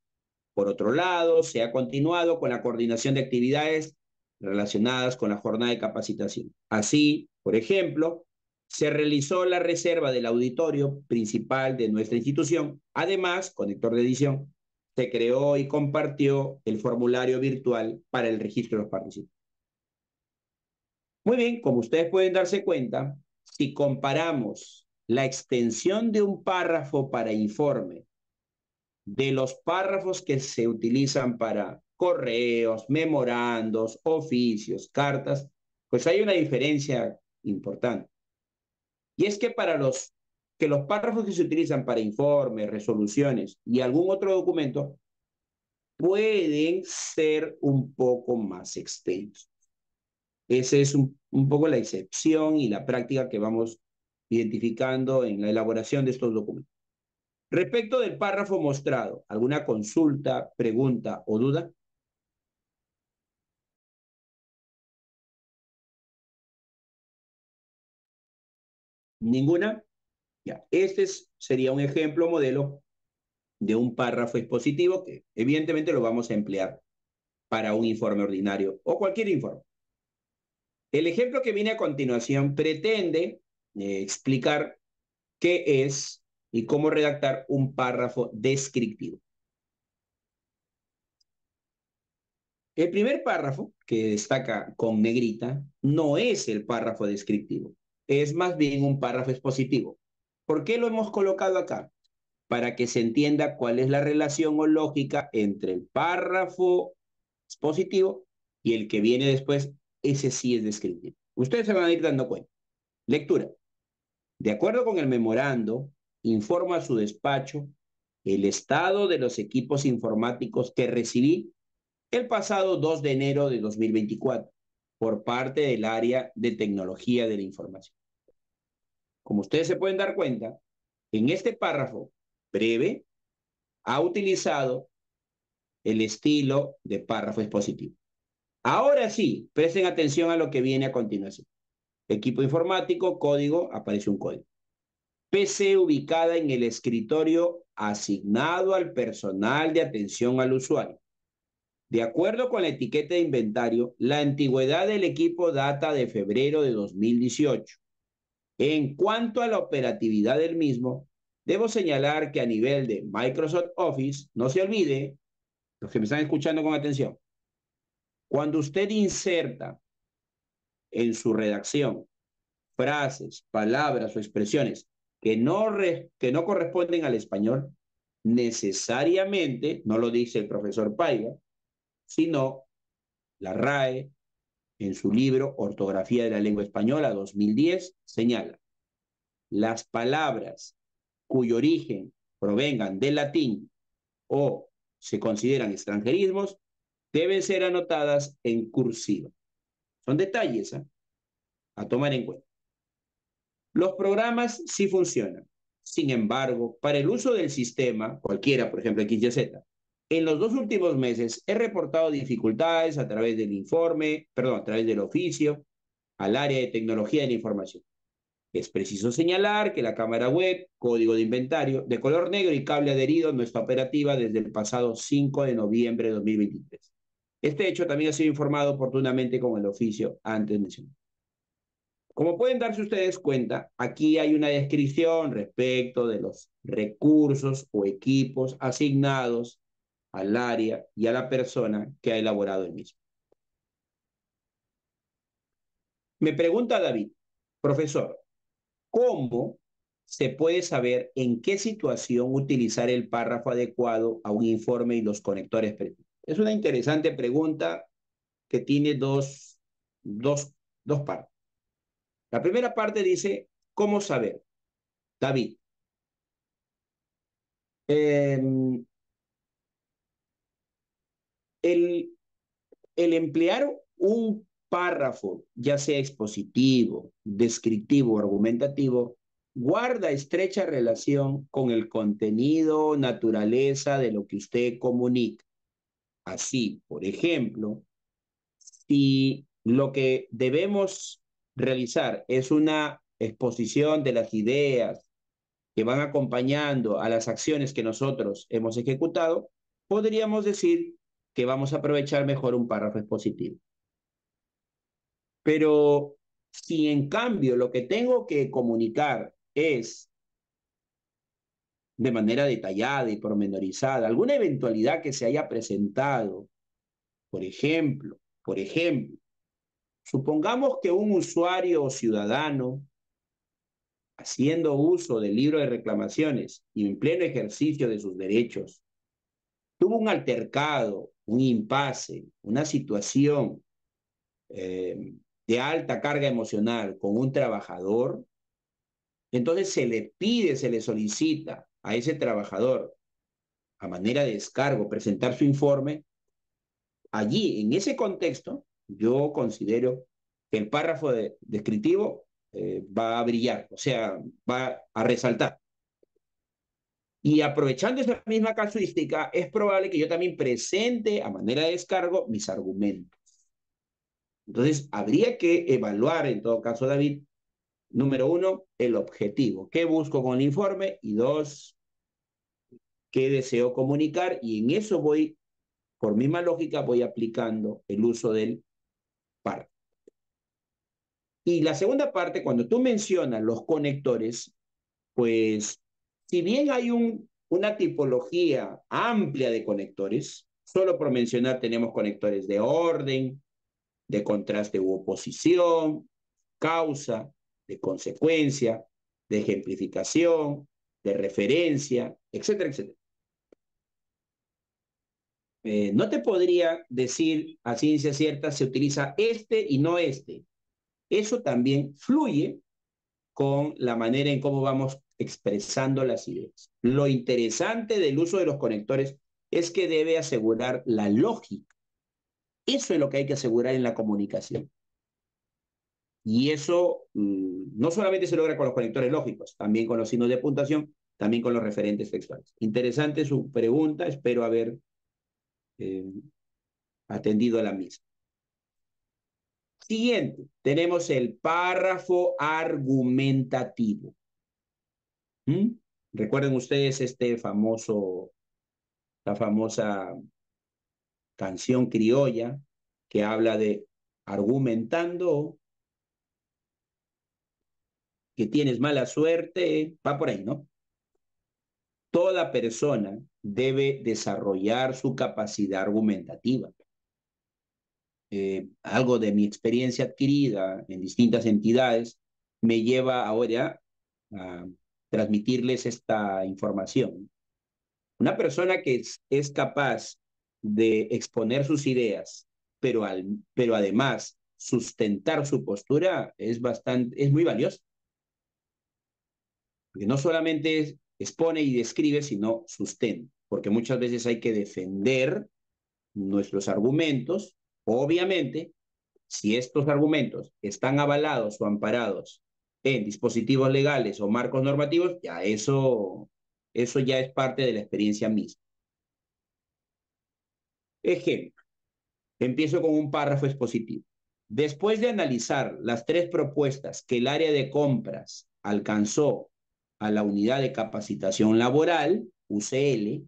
Por otro lado, se ha continuado con la coordinación de actividades relacionadas con la jornada de capacitación. Así, por ejemplo, se realizó la reserva del auditorio principal de nuestra institución. Además, conector de edición, se creó y compartió el formulario virtual para el registro de los participantes. Muy bien, como ustedes pueden darse cuenta, si comparamos la extensión de un párrafo para informe de los párrafos que se utilizan para correos, memorandos, oficios, cartas, pues hay una diferencia importante. Y es que los párrafos que se utilizan para informes, resoluciones y algún otro documento pueden ser un poco más extensos. Esa es un poco la excepción y la práctica que vamos identificando en la elaboración de estos documentos. Respecto del párrafo mostrado, ¿alguna consulta, pregunta o duda? ¿Ninguna? Ya, sería un ejemplo modelo de un párrafo expositivo que evidentemente lo vamos a emplear para un informe ordinario o cualquier informe. El ejemplo que viene a continuación pretende explicar qué es y cómo redactar un párrafo descriptivo. El primer párrafo, que destaca con negrita, no es el párrafo descriptivo, es más bien un párrafo expositivo. ¿Por qué lo hemos colocado acá? Para que se entienda cuál es la relación o lógica entre el párrafo expositivo y el que viene después. Ese sí es descriptivo. Ustedes se van a ir dando cuenta. Lectura. De acuerdo con el memorando, informa a su despacho el estado de los equipos informáticos que recibí el pasado 2 de enero de 2024 por parte del área de tecnología de la información. Como ustedes se pueden dar cuenta, en este párrafo breve ha utilizado el estilo de párrafo expositivo. Ahora sí, presten atención a lo que viene a continuación. Equipo informático, código, aparece un código. PC ubicada en el escritorio asignado al personal de atención al usuario. De acuerdo con la etiqueta de inventario, la antigüedad del equipo data de febrero de 2018. En cuanto a la operatividad del mismo, debo señalar que a nivel de Microsoft Office, no se olvide, los que me están escuchando con atención, cuando usted inserta en su redacción frases, palabras o expresiones que no corresponden al español, necesariamente, no lo dice el profesor Paiva, sino la RAE en su libro Ortografía de la Lengua Española 2010 señala, las palabras cuyo origen provengan del latín o se consideran extranjerismos deben ser anotadas en cursiva. Son detalles a tomar en cuenta. Los programas sí funcionan. Sin embargo, para el uso del sistema, cualquiera, por ejemplo, XYZ, en los 2 últimos meses he reportado dificultades a través del informe, perdón, a través del oficio, al área de tecnología de la información. Es preciso señalar que la cámara web, código de inventario, de color negro y cable adherido no está operativa desde el pasado 5 de noviembre de 2023. Este hecho también ha sido informado oportunamente con el oficio antes mencionado. Como pueden darse ustedes cuenta, aquí hay una descripción respecto de los recursos o equipos asignados al área y a la persona que ha elaborado el mismo. Me pregunta David, profesor, ¿cómo se puede saber en qué situación utilizar el párrafo adecuado a un informe y los conectores precisos? Es una interesante pregunta que tiene dos partes. La primera parte dice, ¿cómo saber? David, eh, el, el emplear un párrafo, ya sea expositivo, descriptivo o argumentativo, guarda estrecha relación con el contenido, naturaleza de lo que usted comunica. Así, por ejemplo, si lo que debemos realizar es una exposición de las ideas que van acompañando a las acciones que nosotros hemos ejecutado, podríamos decir que vamos a aprovechar mejor un párrafo expositivo. Pero si en cambio lo que tengo que comunicar es de manera detallada y pormenorizada, alguna eventualidad que se haya presentado, por ejemplo, supongamos que un usuario o ciudadano, haciendo uso del libro de reclamaciones y en pleno ejercicio de sus derechos, tuvo un altercado, un impasse, una situación de alta carga emocional con un trabajador, entonces se le pide, se le solicita a ese trabajador a manera de descargo presentar su informe. Allí, en ese contexto, yo considero que el párrafo descriptivo va a brillar, o sea, va a resaltar. Y aprovechando esa misma casuística, es probable que yo también presente a manera de descargo mis argumentos. Entonces, habría que evaluar, en todo caso, David, número uno, el objetivo. ¿Qué busco con el informe? Y dos, ¿qué deseo comunicar? Y en eso voy, por misma lógica, voy aplicando el uso del par. Y la segunda parte, cuando tú mencionas los conectores, pues, si bien hay una tipología amplia de conectores, solo por mencionar tenemos conectores de orden, de contraste u oposición, causa, de consecuencia. de ejemplificación, de referencia, etcétera, etcétera. No te podría decir a ciencia cierta se utiliza este y no este. Eso también fluye con la manera en cómo vamos expresando las ideas. Lo interesante del uso de los conectores es que debe asegurar la lógica. Eso es lo que hay que asegurar en la comunicación. Y eso no solamente se logra con los conectores lógicos, también con los signos de puntuación, también con los referentes textuales. Interesante su pregunta, espero haber eh, atendido a la misma. Siguiente, tenemos el párrafo argumentativo. ¿Mm? Recuerden ustedes la famosa canción criolla que habla de argumentando que tienes mala suerte, va por ahí, ¿no? Toda persona debe desarrollar su capacidad argumentativa. Algo de mi experiencia adquirida en distintas entidades me lleva ahora a transmitirles esta información. Una persona que es capaz de exponer sus ideas, pero además sustentar su postura es muy valioso. Porque no solamente expone y describe, sino sustenta. Porque muchas veces hay que defender nuestros argumentos. Obviamente, si estos argumentos están avalados o amparados en dispositivos legales o marcos normativos, ya eso ya es parte de la experiencia misma. Ejemplo, empiezo con un párrafo expositivo. Después de analizar las tres propuestas que el área de compras alcanzó a la unidad de capacitación laboral, UCL,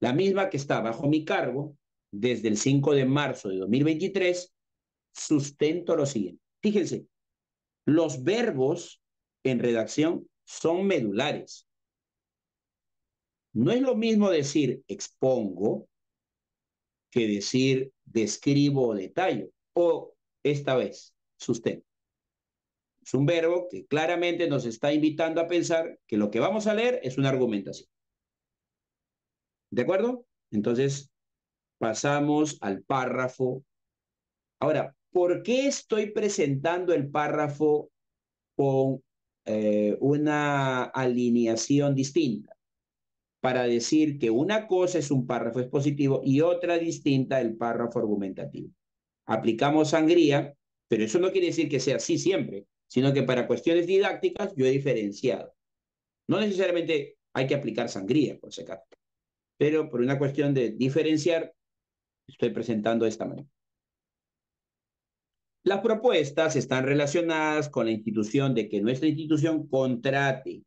la misma que está bajo mi cargo desde el 5 de marzo de 2023, sustento lo siguiente. Fíjense, los verbos en redacción son medulares. No es lo mismo decir expongo que decir describo o detallo, o esta vez sustento. Es un verbo que claramente nos está invitando a pensar que lo que vamos a leer es una argumentación. ¿De acuerdo? Entonces, pasamos al párrafo. Ahora, ¿por qué estoy presentando el párrafo con una alineación distinta? Para decir que una cosa es un párrafo expositivo y otra distinta el párrafo argumentativo. Aplicamos sangría, pero eso no quiere decir que sea así siempre, sino que para cuestiones didácticas yo he diferenciado. No necesariamente hay que aplicar sangría, por si acaso, pero por una cuestión de diferenciar, estoy presentando de esta manera. Las propuestas están relacionadas con la institución de que nuestra institución contrate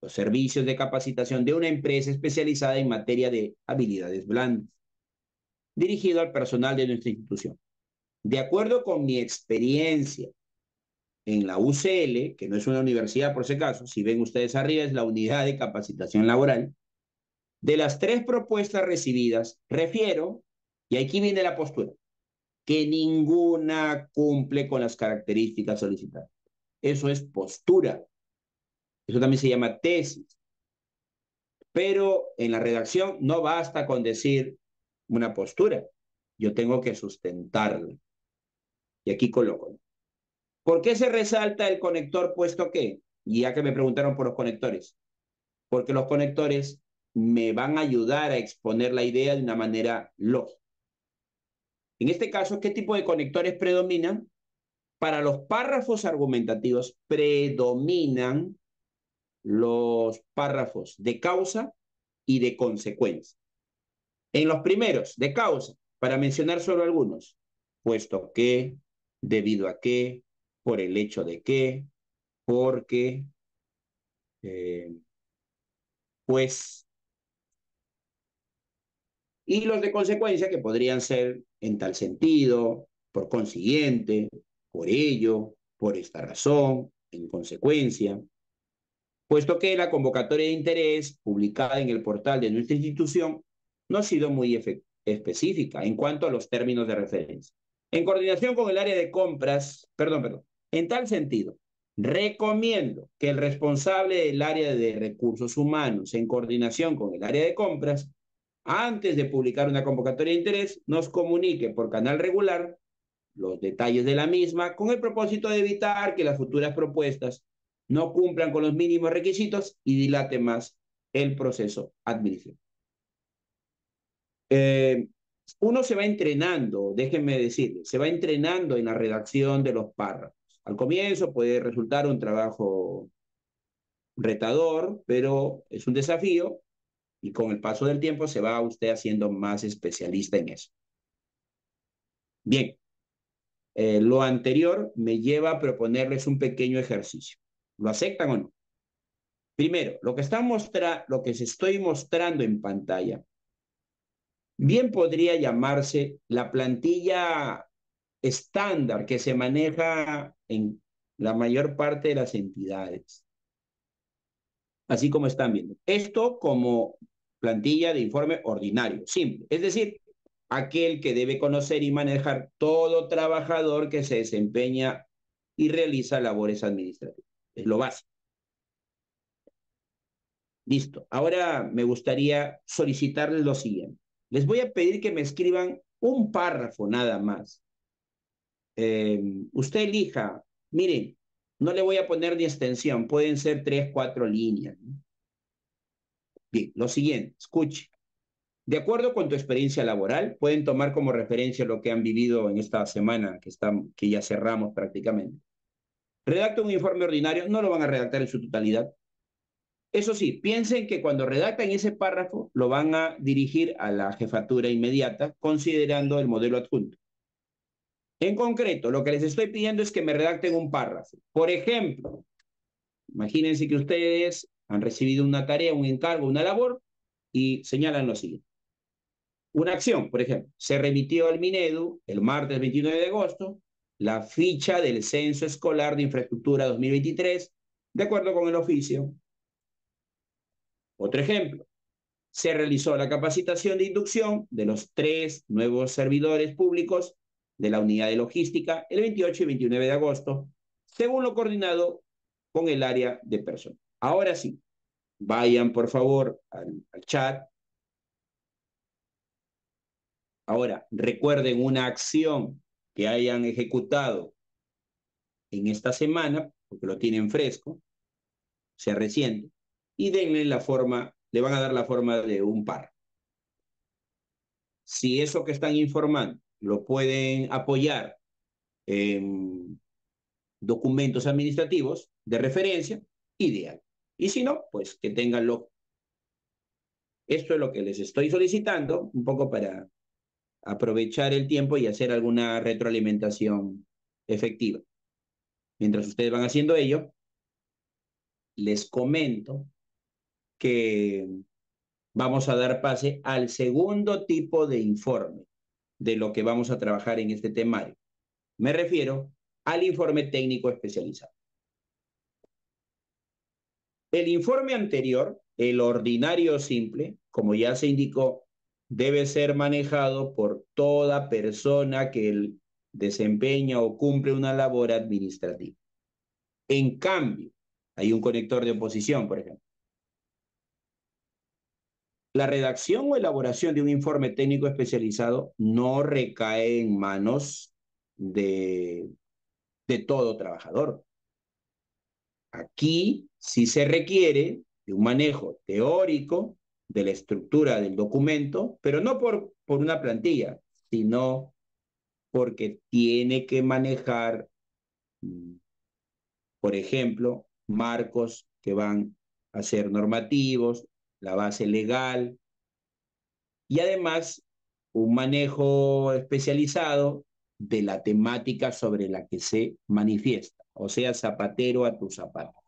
los servicios de capacitación de una empresa especializada en materia de habilidades blandas, dirigido al personal de nuestra institución. De acuerdo con mi experiencia en la UCL, que no es una universidad por si acaso, si ven ustedes arriba es la unidad de capacitación laboral, de las tres propuestas recibidas, refiero, y aquí viene la postura, que ninguna cumple con las características solicitadas. Eso es postura. Eso también se llama tesis. Pero en la redacción no basta con decir una postura. Yo tengo que sustentarla. Y aquí coloco. ¿Por qué se resalta el conector puesto que? Y ya que me preguntaron por los conectores. Porque los conectores me van a ayudar a exponer la idea de una manera lógica. En este caso, ¿qué tipo de conectores predominan? Para los párrafos argumentativos predominan los párrafos de causa y de consecuencia. En los primeros, de causa, para mencionar solo algunos, puesto que, debido a que, por el hecho de que, porque, eh, pues, y los de consecuencia que podrían ser en tal sentido, por consiguiente, por ello, por esta razón, en consecuencia, puesto que la convocatoria de interés publicada en el portal de nuestra institución no ha sido muy específica en cuanto a los términos de referencia. En coordinación con el área de compras, en tal sentido, Recomiendo que el responsable del área de recursos humanos, en coordinación con el área de compras, antes de publicar una convocatoria de interés, nos comunique por canal regular los detalles de la misma con el propósito de evitar que las futuras propuestas no cumplan con los mínimos requisitos y dilate más el proceso administrativo. Eh, Uno se va entrenando, déjenme decirles, se va entrenando en la redacción de los párrafos. Al comienzo puede resultar un trabajo retador, pero es un desafío y con el paso del tiempo se va usted haciendo más especialista en eso. Bien, lo anterior me lleva a proponerles un pequeño ejercicio. ¿Lo aceptan o no? Primero, lo que se estoy mostrando en pantalla, bien podría llamarse la plantilla estándar que se maneja en la mayor parte de las entidades, así como están viendo. Esto como plantilla de informe ordinario, simple, es decir, aquel que debe conocer y manejar todo trabajador que se desempeña y realiza labores administrativas. Es lo básico. Listo. Ahora me gustaría solicitarles lo siguiente. Les voy a pedir que me escriban un párrafo nada más. Usted elija, miren, no le voy a poner ni extensión, pueden ser 3, 4 líneas, ¿no? Bien, lo siguiente, escuche. De acuerdo con tu experiencia laboral, pueden tomar como referencia lo que han vivido en esta semana que ya cerramos prácticamente. Redacta un informe ordinario, no lo van a redactar en su totalidad. Eso sí, piensen que cuando redactan ese párrafo lo van a dirigir a la jefatura inmediata, considerando el modelo adjunto. En concreto, lo que les estoy pidiendo es que me redacten un párrafo. Por ejemplo, imagínense que ustedes han recibido una tarea, un encargo, una labor y señalan lo siguiente. Una acción, por ejemplo, se remitió al Minedu el martes 29 de agosto la ficha del Censo Escolar de Infraestructura 2023, de acuerdo con el oficio. Otro ejemplo, se realizó la capacitación de inducción de los 3 nuevos servidores públicos de la unidad de logística el 28 y 29 de agosto, según lo coordinado con el área de personal. Ahora sí, vayan por favor al chat. Ahora, recuerden una acción que hayan ejecutado en esta semana, porque lo tienen fresco, sea reciente, y denle la forma, le van a dar la forma de un par. Si eso que están informando lo pueden apoyar en documentos administrativos de referencia, ideal. Y si no, pues que tenganlo. Esto es lo que les estoy solicitando, un poco para aprovechar el tiempo y hacer alguna retroalimentación efectiva. Mientras ustedes van haciendo ello, les comento que vamos a dar pase al segundo tipo de informe de lo que vamos a trabajar en este temario. Me refiero al informe técnico especializado. El informe anterior, el ordinario simple, como ya se indicó, debe ser manejado por toda persona que desempeña o cumple una labor administrativa. En cambio, hay un conector de oposición, por ejemplo. La redacción o elaboración de un informe técnico especializado no recae en manos de todo trabajador. Aquí sí se requiere de un manejo teórico de la estructura del documento, pero no por una plantilla, sino porque tiene que manejar, por ejemplo, marcos que van a ser normativos, la base legal y además un manejo especializado de la temática sobre la que se manifiesta, o sea, zapatero a tus zapatos.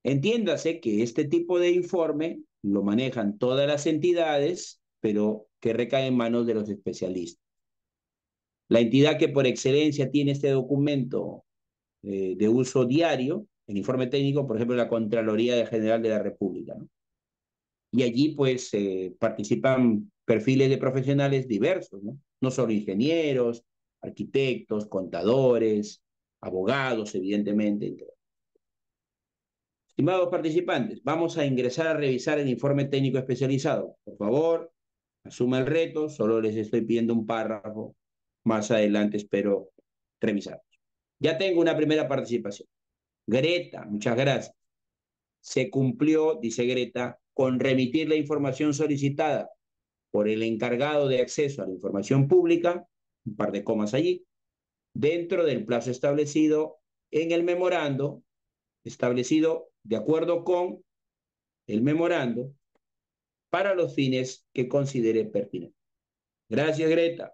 Entiéndase que este tipo de informe lo manejan todas las entidades, pero que recae en manos de los especialistas. La entidad que por excelencia tiene este documento de uso diario, el informe técnico, por ejemplo, la Contraloría General de la República, ¿no? Y allí pues participan perfiles de profesionales diversos, ¿no? No solo ingenieros, arquitectos, contadores, abogados, evidentemente. Estimados participantes, vamos a ingresar a revisar el informe técnico especializado. Por favor, asuma el reto, solo les estoy pidiendo un párrafo. Más adelante espero revisar. Ya tengo una primera participación. Greta, muchas gracias. Se cumplió, dice Greta, con remitir la información solicitada por el encargado de acceso a la información pública, un par de comas allí, dentro del plazo establecido en el memorando, establecido de acuerdo con el memorando, para los fines que considere pertinentes. Gracias, Greta.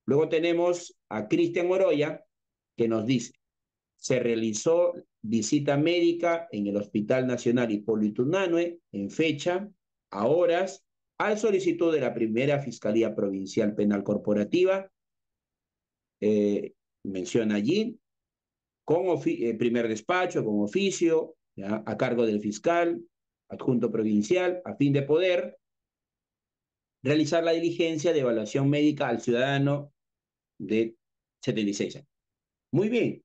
Luego tenemos a Cristian Moroya, que nos dice, se realizó visita médica en el Hospital Nacional Hipólito Unanue en fecha, a horas, al solicitud de la primera Fiscalía Provincial Penal Corporativa, menciona allí, con primer despacho, con oficio, ¿ya? A cargo del fiscal, adjunto provincial, a fin de poder realizar la diligencia de evaluación médica al ciudadano de 76 años. Muy bien,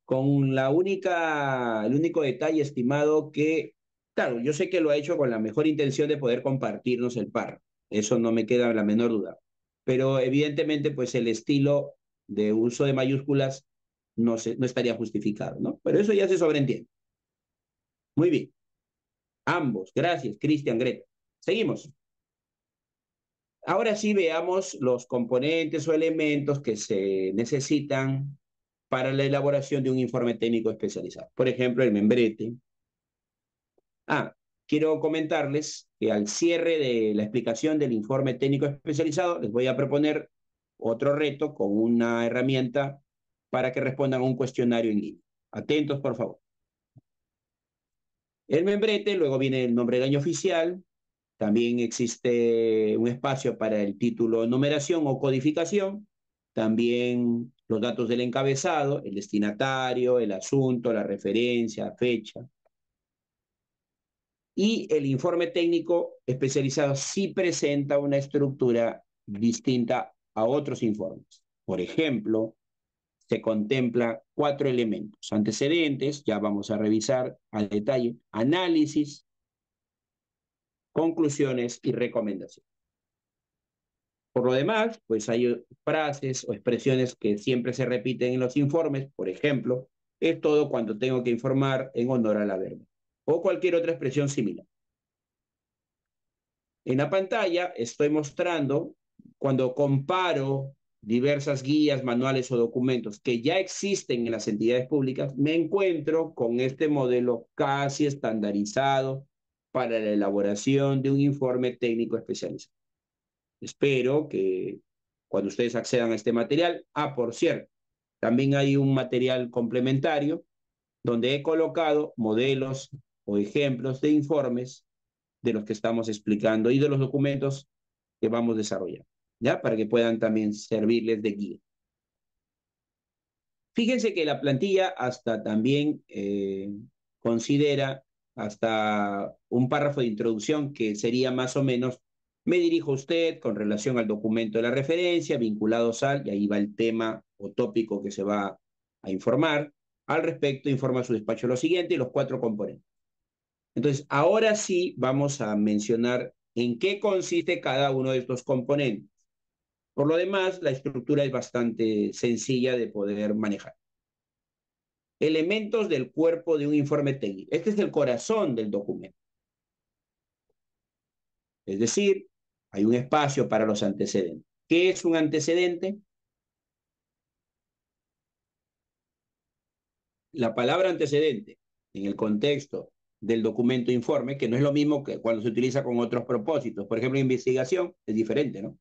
con el único detalle, estimado, que, claro, yo sé que lo ha hecho con la mejor intención de poder compartirnos el párrafo, eso no me queda la menor duda, pero evidentemente, pues el estilo de uso de mayúsculas no estaría justificado, ¿no? Pero eso ya se sobreentiende. Muy bien, ambos, gracias, Cristian, Greta. Seguimos. Ahora sí veamos los componentes o elementos que se necesitan para la elaboración de un informe técnico especializado. Por ejemplo, el membrete. Quiero comentarles que al cierre de la explicación del informe técnico especializado les voy a proponer otro reto con una herramienta para que respondan a un cuestionario en línea. Atentos, por favor. El membrete, luego viene el nombre del año oficial, también existe un espacio para el título, numeración o codificación, también los datos del encabezado, el destinatario, el asunto, la referencia, fecha. Y el informe técnico especializado sí presenta una estructura distinta a otros informes. Por ejemplo, se contempla 4 elementos. Antecedentes, ya vamos a revisar al detalle, análisis, conclusiones y recomendaciones. Por lo demás, pues hay frases o expresiones que siempre se repiten en los informes. Por ejemplo, es todo cuando tengo que informar en honor a la verdad. O cualquier otra expresión similar. En la pantalla estoy mostrando cuando comparo diversas guías, manuales o documentos que ya existen en las entidades públicas, me encuentro con este modelo casi estandarizado para la elaboración de un informe técnico especializado. Espero que cuando ustedes accedan a este material, por cierto, también hay un material complementario donde he colocado modelos o ejemplos de informes de los que estamos explicando y de los documentos que vamos desarrollando, ¿ya? Para que puedan también servirles de guía. Fíjense que la plantilla hasta también considera hasta un párrafo de introducción que sería más o menos, me dirijo a usted con relación al documento de la referencia, vinculados al, y ahí va el tema o tópico que se va a informar. Al respecto, informa a su despacho lo siguiente y los 4 componentes. Entonces, ahora sí vamos a mencionar en qué consiste cada uno de estos componentes. Por lo demás, la estructura es bastante sencilla de poder manejar. Elementos del cuerpo de un informe técnico. Este es el corazón del documento. Es decir, hay un espacio para los antecedentes. ¿Qué es un antecedente? La palabra antecedente, en el contexto del documento informe, que no es lo mismo que cuando se utiliza con otros propósitos. Por ejemplo, investigación es diferente, ¿no?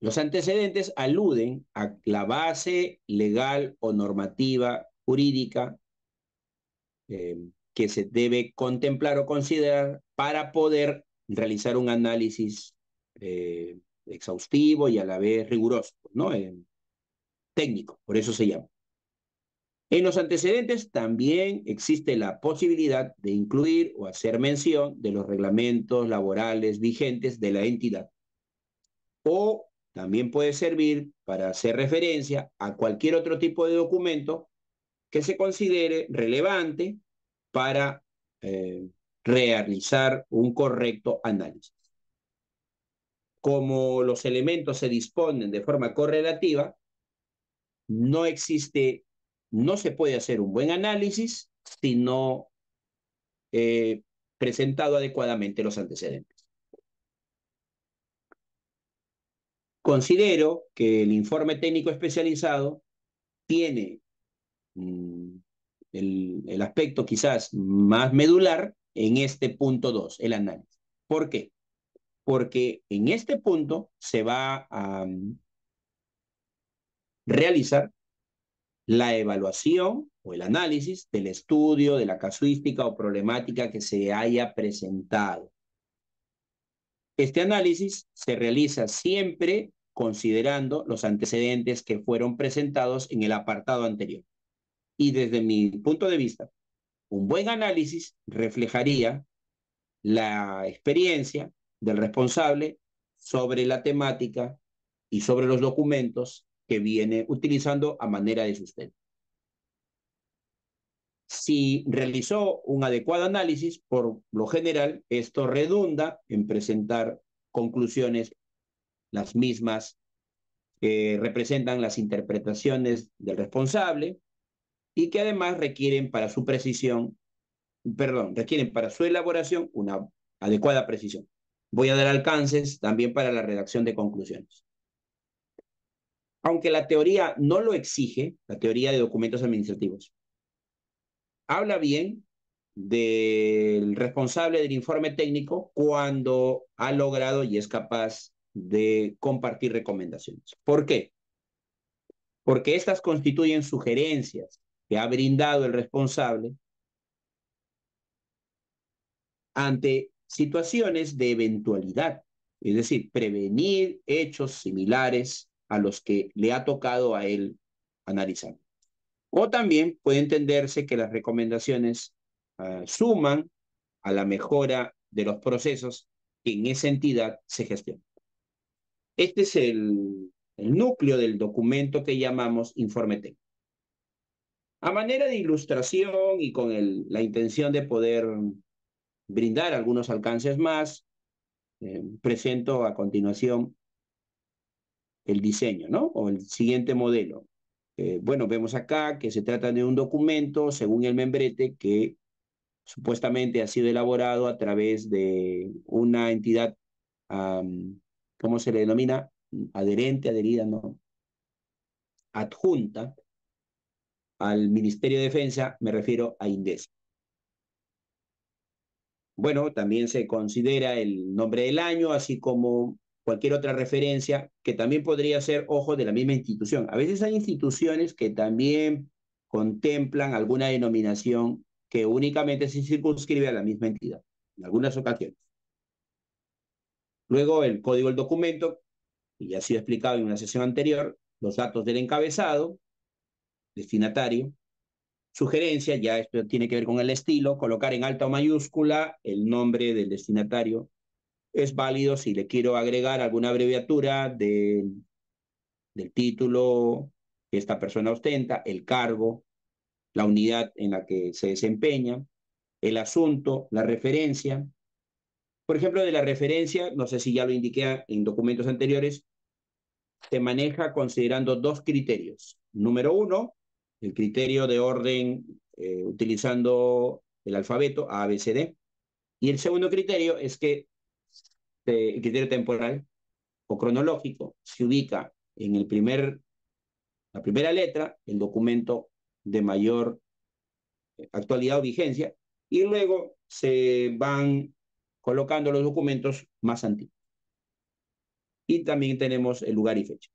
Los antecedentes aluden a la base legal o normativa jurídica que se debe contemplar o considerar para poder realizar un análisis exhaustivo y a la vez riguroso, ¿no? Técnico, por eso se llama. En los antecedentes también existe la posibilidad de incluir o hacer mención de los reglamentos laborales vigentes de la entidad o también puede servir para hacer referencia a cualquier otro tipo de documento que se considere relevante para realizar un correcto análisis. Como los elementos se disponen de forma correlativa, no existe, no se puede hacer un buen análisis si no presentado adecuadamente los antecedentes. Considero que el informe técnico especializado tiene el aspecto quizás más medular en este punto 2, el análisis. ¿Por qué? Porque en este punto se va a realizar la evaluación o el análisis del estudio, de la casuística o problemática que se haya presentado. Este análisis se realiza siempre considerando los antecedentes que fueron presentados en el apartado anterior. Y desde mi punto de vista, un buen análisis reflejaría la experiencia del responsable sobre la temática y sobre los documentos que viene utilizando a manera de sustento. Si realizó un adecuado análisis, por lo general, esto redunda en presentar conclusiones las mismas que representan las interpretaciones del responsable y que además requieren para su precisión, perdón, requieren para su elaboración una adecuada precisión. Voy a dar alcances también para la redacción de conclusiones. Aunque la teoría no lo exige, la teoría de documentos administrativos, habla bien del responsable del informe técnico cuando ha logrado y es capaz de compartir recomendaciones. ¿Por qué? Porque estas constituyen sugerencias que ha brindado el responsable ante situaciones de eventualidad, es decir, prevenir hechos similares a los que le ha tocado a él analizar. O también puede entenderse que las recomendaciones suman a la mejora de los procesos que en esa entidad se gestionan. Este es el núcleo del documento que llamamos informe técnico. A manera de ilustración y con la intención de poder brindar algunos alcances más, presento a continuación el diseño, ¿no? O el siguiente modelo. Bueno, vemos acá que se trata de un documento, según el membrete, que supuestamente ha sido elaborado a través de una entidad, ¿cómo se le denomina? Adherente, adherida, ¿no? Adjunta al Ministerio de Defensa, me refiero a INDES. Bueno, también se considera el nombre del año, así como cualquier otra referencia que también podría ser, ojo, de la misma institución. A veces hay instituciones que también contemplan alguna denominación que únicamente se circunscribe a la misma entidad, en algunas ocasiones. Luego, el código del documento, y ya ha sido explicado en una sesión anterior, los datos del encabezado, destinatario, sugerencia, ya esto tiene que ver con el estilo, colocar en alta o mayúscula el nombre del destinatario. Es válido si le quiero agregar alguna abreviatura del título que esta persona ostenta, el cargo, la unidad en la que se desempeña, el asunto, la referencia. Por ejemplo, de la referencia, no sé si ya lo indiqué en documentos anteriores, se maneja considerando dos criterios. Número uno, el criterio de orden utilizando el alfabeto A, B, C, D. Y el segundo criterio es que el criterio temporal o cronológico se ubica en la primera letra, el documento de mayor actualidad o vigencia, y luego se van colocando los documentos más antiguos. Y también tenemos el lugar y fecha.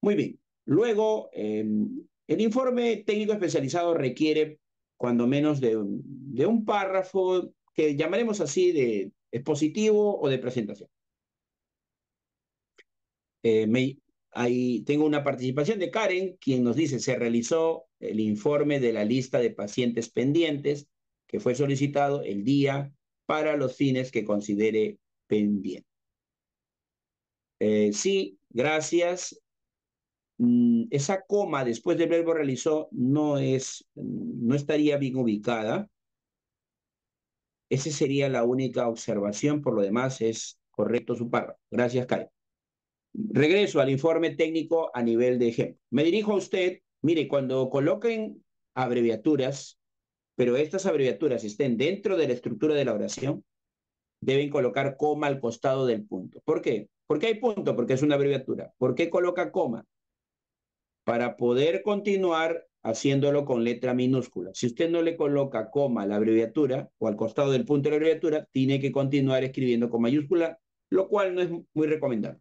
Muy bien. Luego, el informe técnico especializado requiere cuando menos de un párrafo que llamaremos así de expositivo o de presentación. Ahí tengo una participación de Karen, quien nos dice, se realizó el informe de la lista de pacientes pendientes que fue solicitado el día para los fines que considere pendiente. Sí, gracias. Esa coma después del verbo realizó no estaría bien ubicada. Esa sería la única observación. Por lo demás, es correcto su párrafo. Gracias, Kai. Regreso al informe técnico a nivel de ejemplo. Me dirijo a usted. Mire, cuando coloquen abreviaturas, pero estas abreviaturas estén dentro de la estructura de la oración, deben colocar coma al costado del punto. ¿Por qué? ¿Por qué hay punto? Porque es una abreviatura. ¿Por qué coloca coma? Para poder continuar haciéndolo con letra minúscula. Si usted no le coloca coma a la abreviatura o al costado del punto de la abreviatura, tiene que continuar escribiendo con mayúscula, lo cual no es muy recomendable.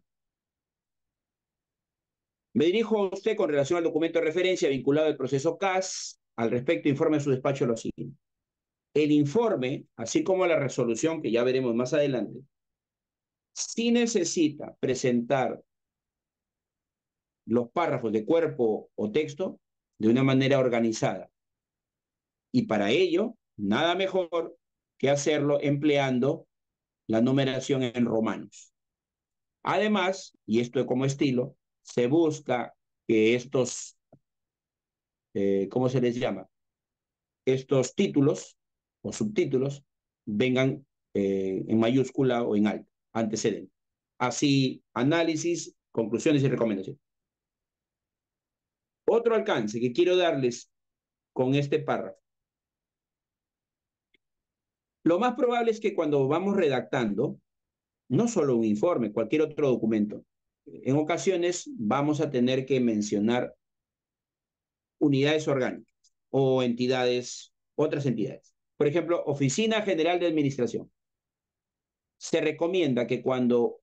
Me dirijo a usted con relación al documento de referencia vinculado al proceso CAS. Al respecto, informe a su despacho lo siguiente. El informe, así como la resolución, que ya veremos más adelante, sí necesita presentar los párrafos de cuerpo o texto de una manera organizada. Y para ello, nada mejor que hacerlo empleando la numeración en romanos. Además, y esto como estilo, se busca que estos, ¿cómo se les llama? Estos títulos o subtítulos vengan en mayúscula o en alto, antecedente. Así, análisis, conclusiones y recomendaciones. Otro alcance que quiero darles con este párrafo. Lo más probable es que cuando vamos redactando, no solo un informe, cualquier otro documento, en ocasiones vamos a tener que mencionar unidades orgánicas o entidades, otras entidades. Por ejemplo, Oficina General de Administración. Se recomienda que cuando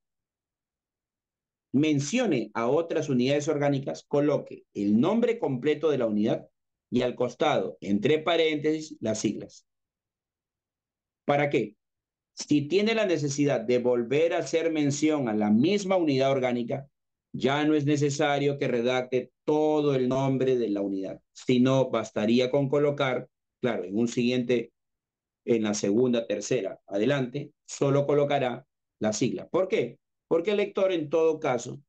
mencione a otras unidades orgánicas, coloque el nombre completo de la unidad y al costado, entre paréntesis, las siglas. ¿Para qué? Si tiene la necesidad de volver a hacer mención a la misma unidad orgánica, ya no es necesario que redacte todo el nombre de la unidad, sino bastaría con colocar, claro, en un siguiente, en la segunda, tercera, adelante, solo colocará la sigla. ¿Por qué? Porque el lector en todo caso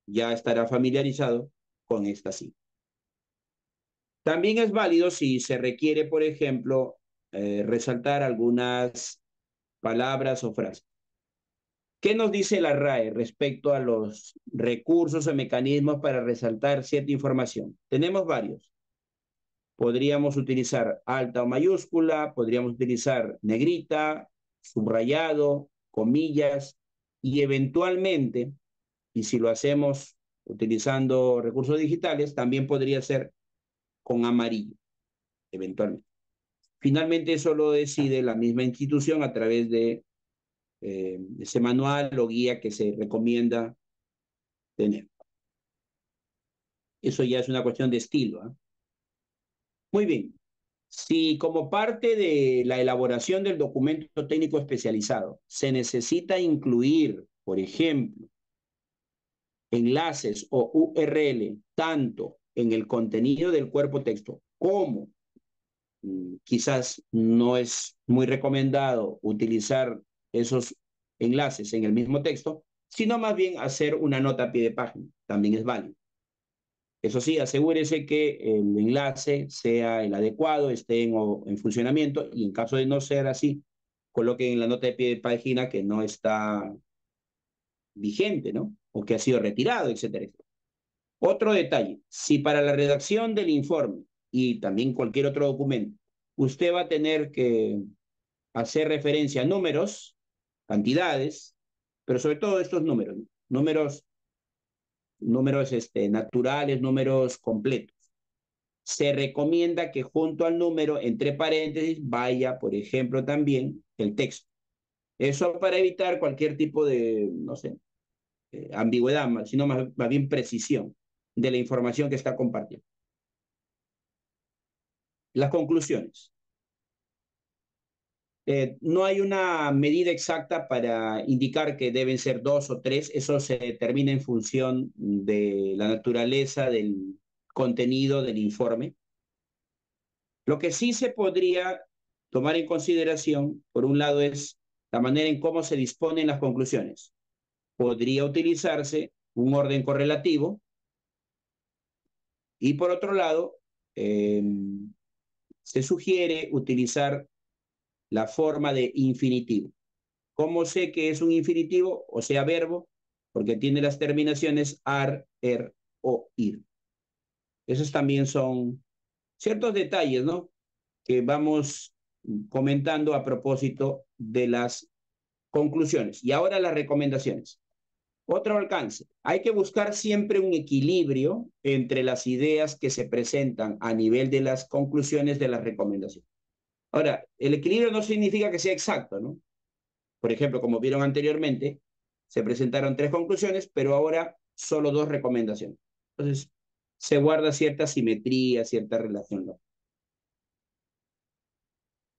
ya estará familiarizado con esta sigla. También es válido si se requiere, por ejemplo, resaltar algunas palabras o frases. ¿Qué nos dice la RAE respecto a los recursos o mecanismos para resaltar cierta información? Tenemos varios. Podríamos utilizar alta o mayúscula, podríamos utilizar negrita, subrayado, comillas y eventualmente, y si lo hacemos utilizando recursos digitales, también podría ser con amarillo, eventualmente. Finalmente, eso lo decide la misma institución a través de ese manual o guía que se recomienda tener. Eso ya es una cuestión de estilo. ¿Eh? Muy bien. Si como parte de la elaboración del documento técnico especializado se necesita incluir, por ejemplo, enlaces o URL tanto en el contenido del cuerpo texto como quizás no es muy recomendado utilizar esos enlaces en el mismo texto, sino más bien hacer una nota a pie de página. También es válido. Eso sí, asegúrese que el enlace sea el adecuado, esté en funcionamiento y en caso de no ser así, coloquen en la nota de pie de página que no está vigente, ¿no? O que ha sido retirado, etcétera, etcétera. Otro detalle, si para la redacción del informe y también cualquier otro documento, usted va a tener que hacer referencia a números, cantidades, pero sobre todo estos números, números naturales, números completos. Se recomienda que junto al número, entre paréntesis, vaya, por ejemplo, también el texto. Eso para evitar cualquier tipo de, no sé, ambigüedad, sino más bien precisión de la información que está compartiendo. Las conclusiones. No hay una medida exacta para indicar que deben ser dos o tres, eso se determina en función de la naturaleza del contenido del informe. Lo que sí se podría tomar en consideración, por un lado, es la manera en cómo se disponen las conclusiones. podría utilizarse un orden correlativo y por otro lado, se sugiere utilizar la forma de infinitivo. ¿Cómo sé que es un infinitivo, o sea, verbo? Porque tiene las terminaciones ar, er o ir. Esos también son ciertos detalles, ¿no? Que vamos comentando a propósito de las conclusiones. Y ahora las recomendaciones. Otro alcance. Hay que buscar siempre un equilibrio entre las ideas que se presentan a nivel de las conclusiones de las recomendaciones. Ahora, el equilibrio no significa que sea exacto, ¿no? Por ejemplo, como vieron anteriormente, se presentaron 3 conclusiones, pero ahora solo 2 recomendaciones. Entonces, se guarda cierta simetría, cierta relación lógica.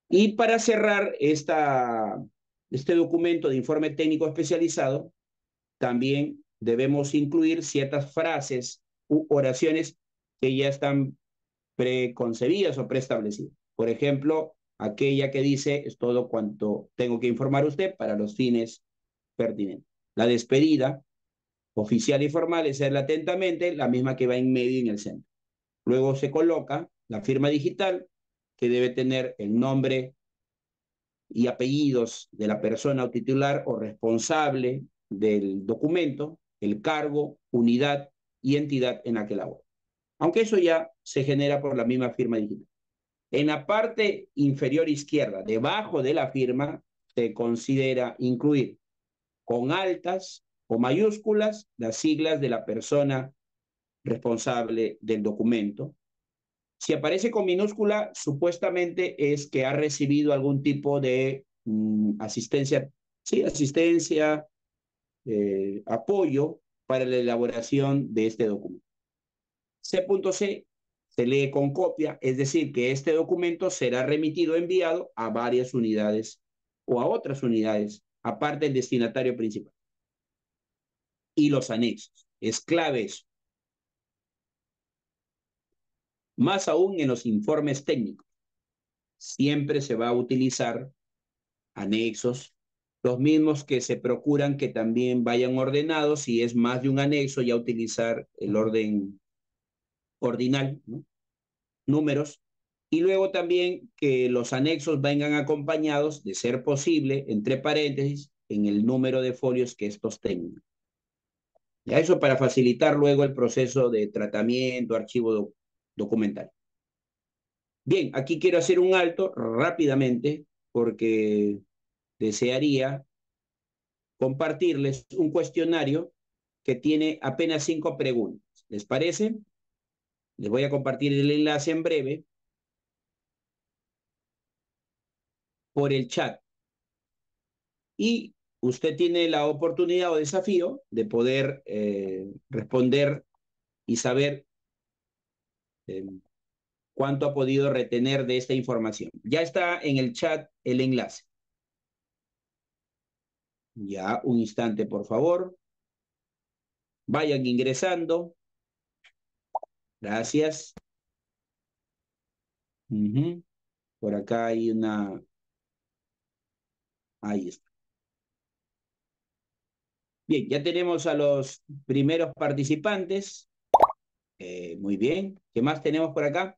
Y para cerrar este documento de informe técnico especializado, también debemos incluir ciertas frases u oraciones que ya están preconcebidas o preestablecidas. Por ejemplo, aquella que dice, es todo cuanto tengo que informar a usted para los fines pertinentes. La despedida, oficial y formal, es leerla atentamente, la misma que va en medio y en el centro. Luego se coloca la firma digital, que debe tener el nombre y apellidos de la persona o titular o responsable del documento, el cargo, unidad y entidad en la que labora. Aunque eso ya se genera por la misma firma digital. En la parte inferior izquierda, debajo de la firma, se considera incluir con altas o mayúsculas las siglas de la persona responsable del documento. Si aparece con minúscula, supuestamente es que ha recibido algún tipo de asistencia, sí, asistencia, apoyo para la elaboración de este documento. C.C. se lee con copia, es decir, que este documento será remitido o enviado a varias unidades o a otras unidades, aparte del destinatario principal. Y los anexos, es clave eso. Más aún en los informes técnicos, siempre se va a utilizar anexos, los mismos que se procuran que también vayan ordenados, si es más de un anexo, ya utilizar el orden ordinal, ¿no? Números, y luego también que los anexos vengan acompañados, de ser posible, entre paréntesis, en el número de folios que estos tengan. Ya eso para facilitar luego el proceso de tratamiento, archivo documental. Bien, aquí quiero hacer un alto rápidamente porque desearía compartirles un cuestionario que tiene apenas 5 preguntas. ¿Les parece? Les voy a compartir el enlace en breve por el chat. Y usted tiene la oportunidad o desafío de poder responder y saber cuánto ha podido retener de esta información. Ya está en el chat el enlace. Ya, un instante, por favor. Vayan ingresando. Gracias. Por acá hay una... Ahí está. Bien, ya tenemos a los primeros participantes. Muy bien. ¿Qué más tenemos por acá?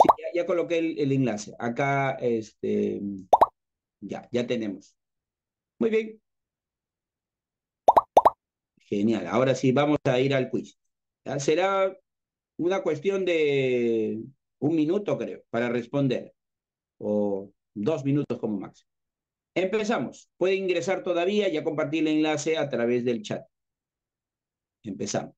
Sí, ya coloqué el enlace. Acá, ya tenemos. Muy bien. Genial. Ahora sí, vamos a ir al quiz. ¿Ya? Será una cuestión de 1 minuto, creo, para responder. O 2 minutos como máximo. Empezamos. Puede ingresar todavía, ya compartí el enlace a través del chat. Empezamos.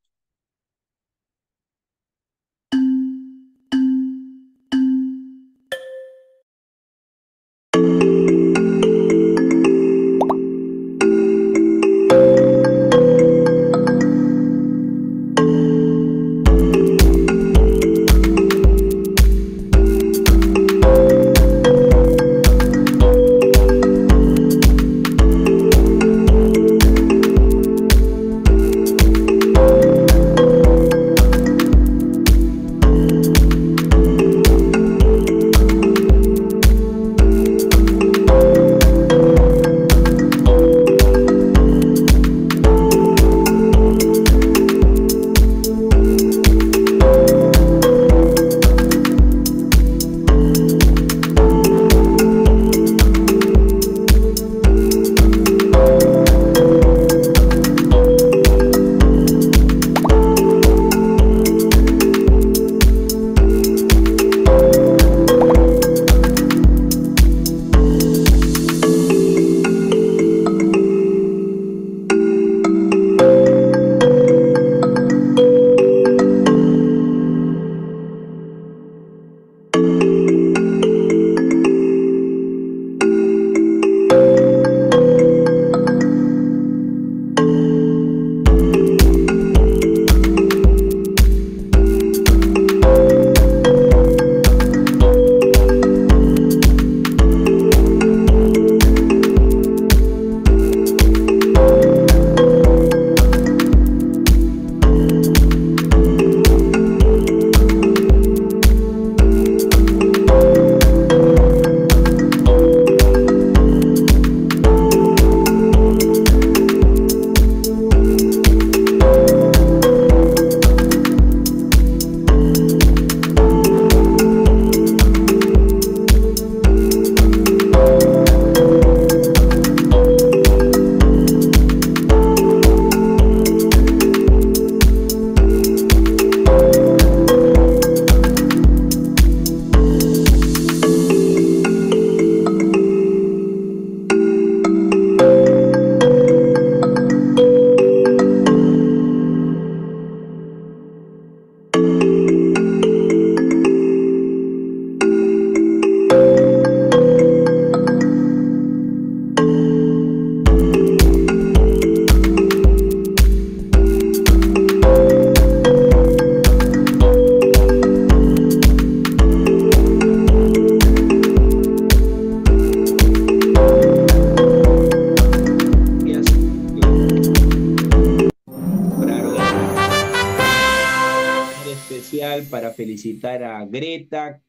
también para felicitar a Greta,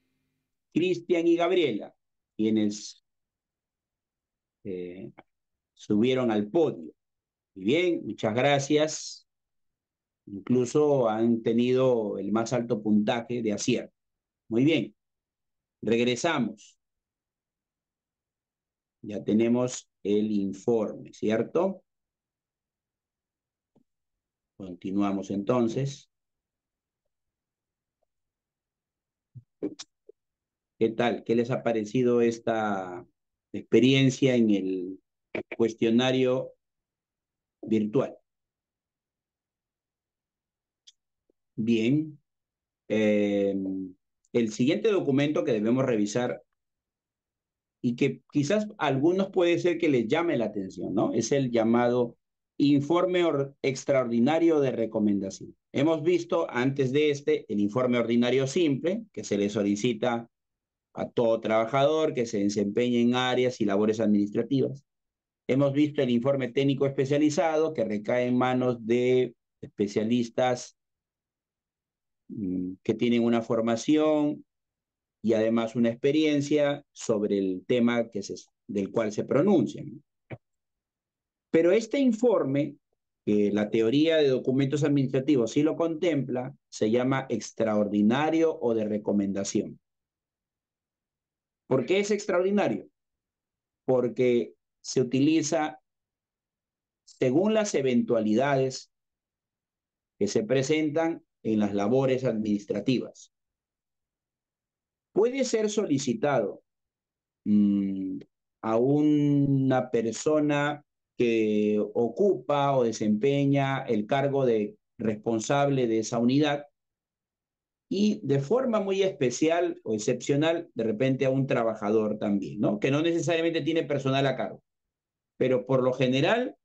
Cristian y Gabriela, quienes eh, subieron al podio. Muy bien, muchas gracias. Incluso han tenido el más alto puntaje de acierto. Muy bien, regresamos. Ya tenemos el informe, ¿cierto? Continuamos entonces. ¿Qué tal? ¿Qué les ha parecido esta experiencia en el cuestionario virtual? Bien. El siguiente documento que debemos revisar y que quizás a algunos puede ser que les llame la atención, ¿no? Es el llamado informe extraordinario de recomendación. Hemos visto antes de este el informe ordinario simple, que se le solicita a todo trabajador que se desempeñe en áreas y labores administrativas. Hemos visto el informe técnico especializado, que recae en manos de especialistas que tienen una formación y además una experiencia sobre el tema del cual se pronuncian. Pero este informe, que la teoría de documentos administrativos sí lo contempla, se llama extraordinario o de recomendación. ¿Por qué es extraordinario? Porque se utiliza según las eventualidades que se presentan en las labores administrativas. Puede ser solicitado a una persona que ocupa o desempeña el cargo de responsable de esa unidad y de forma muy especial o excepcional, de repente a un trabajador también, ¿no? Que no necesariamente tiene personal a cargo, pero por lo general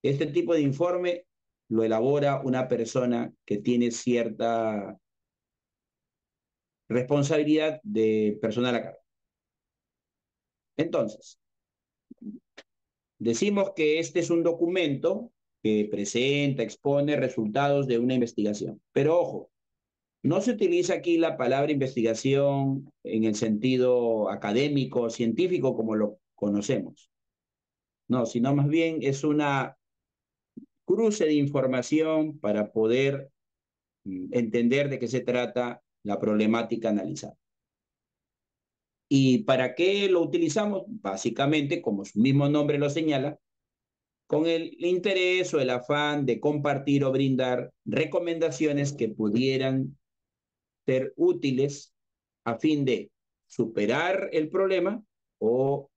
este tipo de informe lo elabora una persona que tiene cierta responsabilidad de personal a cargo. Entonces, decimos que este es un documento que presenta, expone resultados de una investigación. Pero ojo, no se utiliza aquí la palabra investigación en el sentido académico, científico, como lo conocemos. No, sino más bien es una cruce de información para poder entender de qué se trata la problemática analizada. ¿Y para qué lo utilizamos? Básicamente, como su mismo nombre lo señala, con el interés o el afán de compartir o brindar recomendaciones que pudieran ser útiles a fin de superar el problema o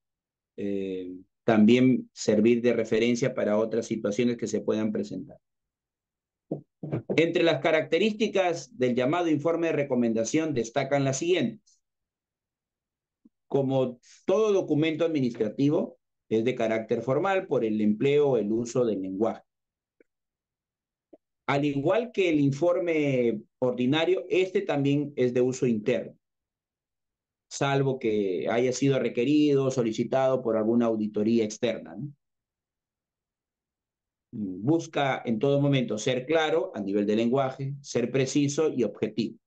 también servir de referencia para otras situaciones que se puedan presentar. Entre las características del llamado informe de recomendación destacan las siguientes. Como todo documento administrativo, es de carácter formal por el empleo o el uso del lenguaje. Al igual que el informe ordinario, este también es de uso interno, salvo que haya sido requerido o solicitado por alguna auditoría externa, ¿no? Busca en todo momento ser claro a nivel de lenguaje, ser preciso y objetivo.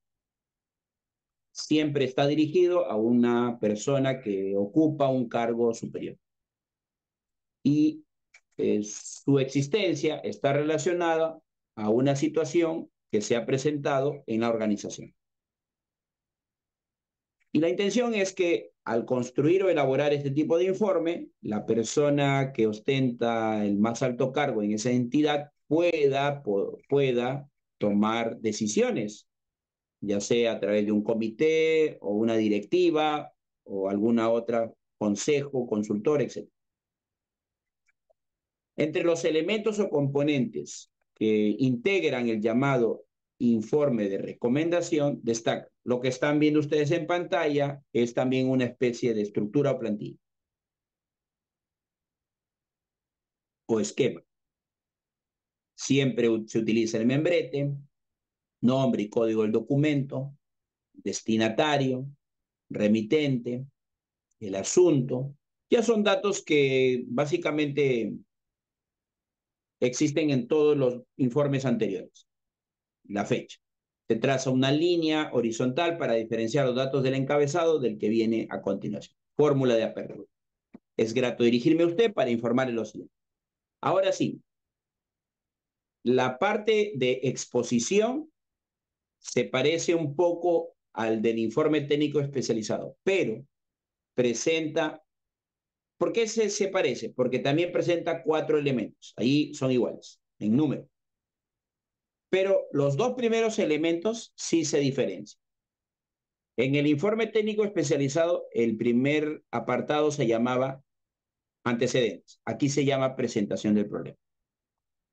Siempre está dirigido a una persona que ocupa un cargo superior. Y su existencia está relacionada a una situación que se ha presentado en la organización. Y la intención es que al construir o elaborar este tipo de informe, la persona que ostenta el más alto cargo en esa entidad pueda tomar decisiones, ya sea a través de un comité o una directiva o alguna otra consejo, consultor, etc. Entre los elementos o componentes que integran el llamado informe de recomendación, destaca lo que están viendo ustedes en pantalla, es también una especie de estructura o plantilla o esquema. Siempre se utiliza el membrete, nombre y código del documento, destinatario, remitente, el asunto. Ya son datos que básicamente existen en todos los informes anteriores. La fecha. Se traza una línea horizontal para diferenciar los datos del encabezado del que viene a continuación. Fórmula de apertura. Es grato dirigirme a usted para informarle lo siguiente. Ahora sí, la parte de exposición se parece un poco al del informe técnico especializado, pero presenta. ¿Por qué se parece? Porque también presenta 4 elementos. Ahí son iguales, en número. Pero los 2 primeros elementos sí se diferencian. En el informe técnico especializado, el primer apartado se llamaba antecedentes. Aquí se llama presentación del problema.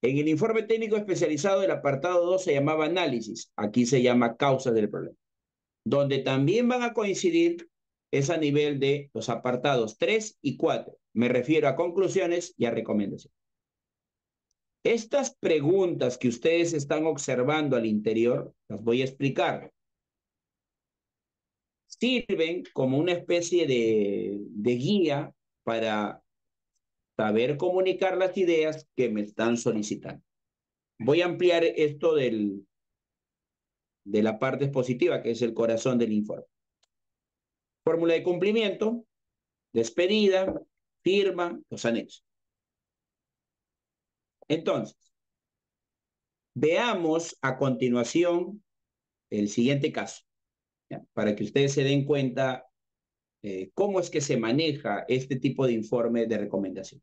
En el informe técnico especializado, el apartado 2 se llamaba análisis. Aquí se llama causas del problema. Donde también van a coincidir es a nivel de los apartados 3 y 4. Me refiero a conclusiones y a recomendaciones. Estas preguntas que ustedes están observando al interior, las voy a explicar. Sirven como una especie de guía para saber comunicar las ideas que me están solicitando. Voy a ampliar esto de la parte expositiva, que es el corazón del informe. Fórmula de cumplimiento, despedida, firma, los anexos. Entonces, veamos a continuación el siguiente caso, ¿ya? Para que ustedes se den cuenta cómo es que se maneja este tipo de informe de recomendación.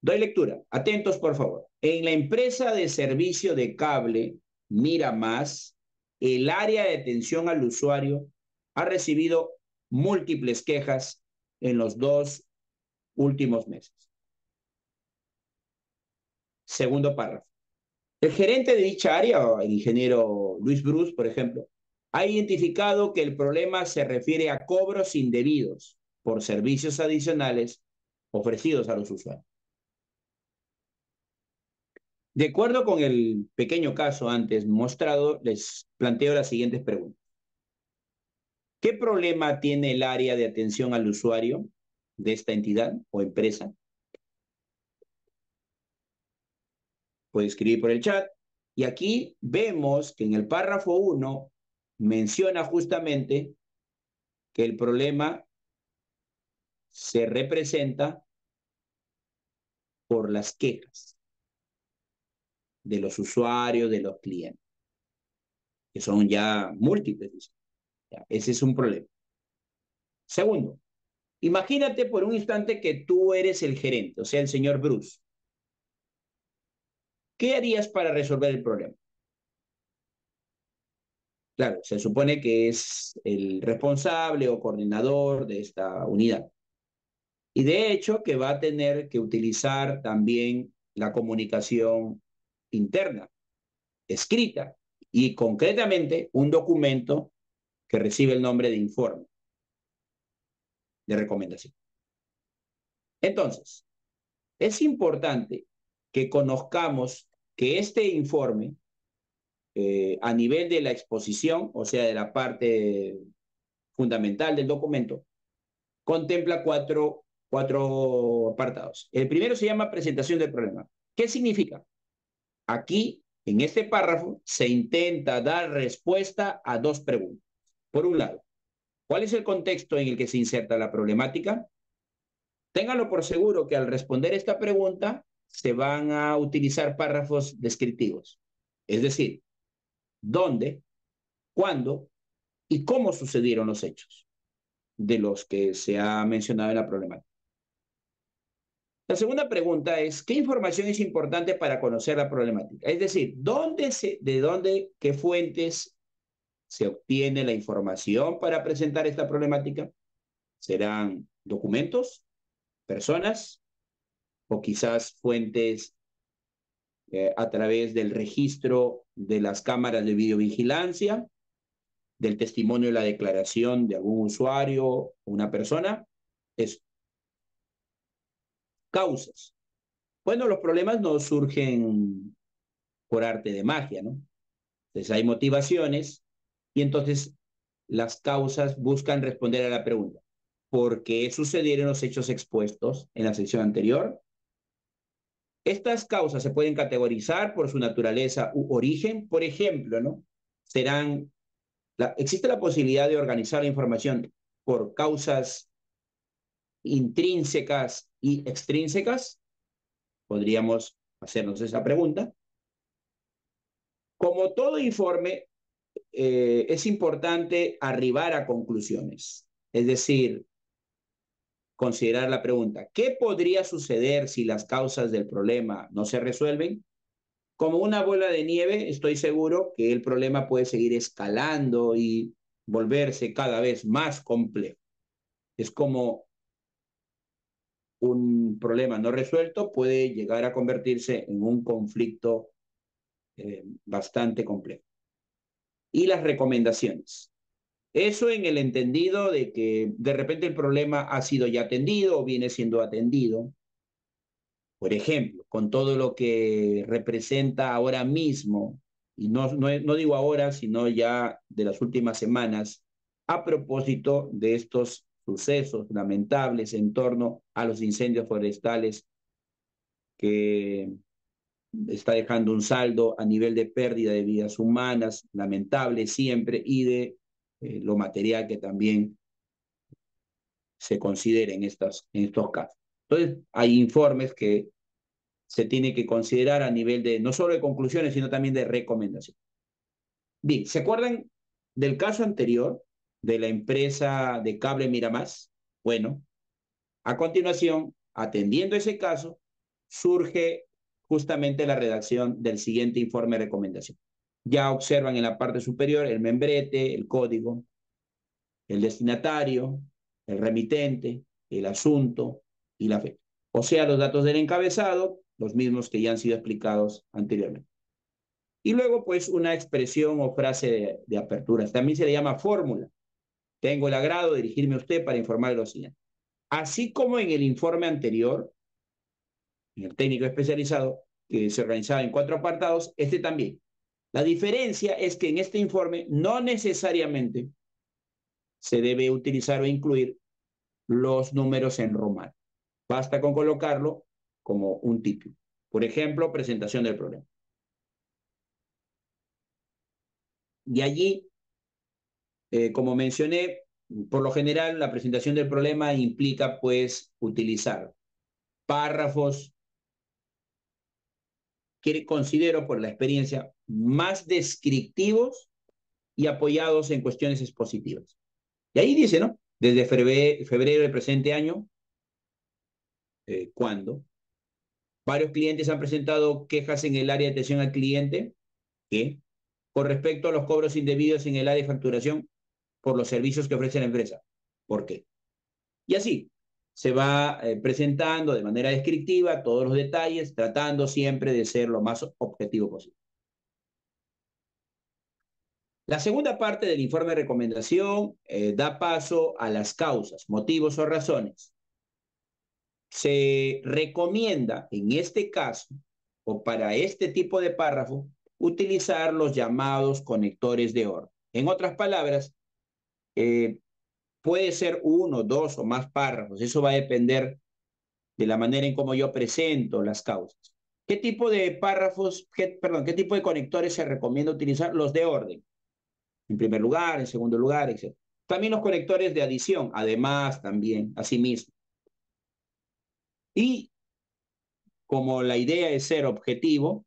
Doy lectura. Atentos, por favor. En la empresa de servicio de cable Mira Más, el área de atención al usuario ha recibido múltiples quejas en los 2 últimos meses. Segundo párrafo. El gerente de dicha área, el ingeniero Luis Bruce, por ejemplo, ha identificado que el problema se refiere a cobros indebidos por servicios adicionales ofrecidos a los usuarios. De acuerdo con el pequeño caso antes mostrado, les planteo las siguientes preguntas. ¿Qué problema tiene el área de atención al usuario de esta entidad o empresa? Puede escribir por el chat. Y aquí vemos que en el párrafo 1 menciona justamente que el problema se representa por las quejas de los usuarios, de los clientes, que son ya múltiples. Ya, ese es un problema. Segundo, imagínate por un instante que tú eres el gerente, o sea, el señor Bruce. ¿Qué harías para resolver el problema? Claro, se supone que es el responsable o coordinador de esta unidad. Y de hecho que va a tener que utilizar también la comunicación interna, escrita, y concretamente un documento que recibe el nombre de informe de recomendación. Entonces, es importante que conozcamos que este informe, a nivel de la exposición, o sea, de la parte fundamental del documento, contempla cuatro apartados. El primero se llama presentación del problema. ¿Qué significa? Aquí, en este párrafo, se intenta dar respuesta a 2 preguntas. Por un lado, ¿cuál es el contexto en el que se inserta la problemática? Ténganlo por seguro que al responder esta pregunta se van a utilizar párrafos descriptivos. Es decir, dónde, cuándo y cómo sucedieron los hechos de los que se ha mencionado en la problemática. La segunda pregunta es, ¿qué información es importante para conocer la problemática? Es decir, ¿de dónde, qué fuentes se obtiene la información para presentar esta problemática? ¿Serán documentos, personas o quizás fuentes a través del registro de las cámaras de videovigilancia, del testimonio y la declaración de algún usuario o una persona? Es causas. Bueno, los problemas no surgen por arte de magia, ¿no? Entonces hay motivaciones y entonces las causas buscan responder a la pregunta: ¿por qué sucedieron los hechos expuestos en la sección anterior? Estas causas se pueden categorizar por su naturaleza u origen. Por ejemplo, ¿no? Existe la posibilidad de organizar la información por causas intrínsecas y extrínsecas. Podríamos hacernos esa pregunta. Como todo informe, es importante arribar a conclusiones. Es decir, considerar la pregunta, ¿qué podría suceder si las causas del problema no se resuelven? Como una bola de nieve, estoy seguro que el problema puede seguir escalando y volverse cada vez más complejo. Es como un problema no resuelto puede llegar a convertirse en un conflicto bastante complejo. Y las recomendaciones. Eso en el entendido de que de repente el problema ha sido ya atendido o viene siendo atendido. Por ejemplo, con todo lo que representa ahora mismo, y no digo ahora, sino ya de las últimas semanas, a propósito de estos sucesos lamentables en torno a los incendios forestales que está dejando un saldo a nivel de pérdida de vidas humanas, lamentable siempre, y de lo material que también se considera en estos casos. Entonces, hay informes que se tiene que considerar a nivel de no solo de conclusiones, sino también de recomendaciones. Bien, ¿se acuerdan del caso anterior de la empresa de cable Miramás? Bueno, a continuación, atendiendo ese caso, surge justamente la redacción del siguiente informe de recomendación. Ya observan en la parte superior el membrete, el código, el destinatario, el remitente, el asunto y la fecha. O sea, los datos del encabezado, los mismos que ya han sido explicados anteriormente. Y luego, pues, una expresión o frase de apertura. También se le llama fórmula. Tengo el agrado de dirigirme a usted para informarle lo siguiente. Así como en el informe anterior, en el técnico especializado, que se organizaba en 4 apartados, este también. La diferencia es que en este informe no necesariamente se debe utilizar o incluir los números en romano. Basta con colocarlo como un título. Por ejemplo, presentación del problema. Y allí, como mencioné, por lo general la presentación del problema implica pues utilizar párrafos que considero por la experiencia más descriptivos y apoyados en cuestiones expositivas. Y ahí dice, ¿no? Desde febrero del presente año, cuando varios clientes han presentado quejas en el área de atención al cliente, que con respecto a los cobros indebidos en el área de facturación por los servicios que ofrece la empresa. ¿Por qué? Y así se va presentando de manera descriptiva todos los detalles, tratando siempre de ser lo más objetivo posible. La segunda parte del informe de recomendación da paso a las causas, motivos o razones. Se recomienda en este caso o para este tipo de párrafo utilizar los llamados conectores de orden. En otras palabras, puede ser uno, dos o más párrafos. Eso va a depender de la manera en cómo yo presento las causas. ¿Qué tipo de párrafos, qué tipo de conectores se recomienda utilizar? Los de orden. En primer lugar, en segundo lugar, etc. También los conectores de adición, además, también, asimismo. Y como la idea es ser objetivo,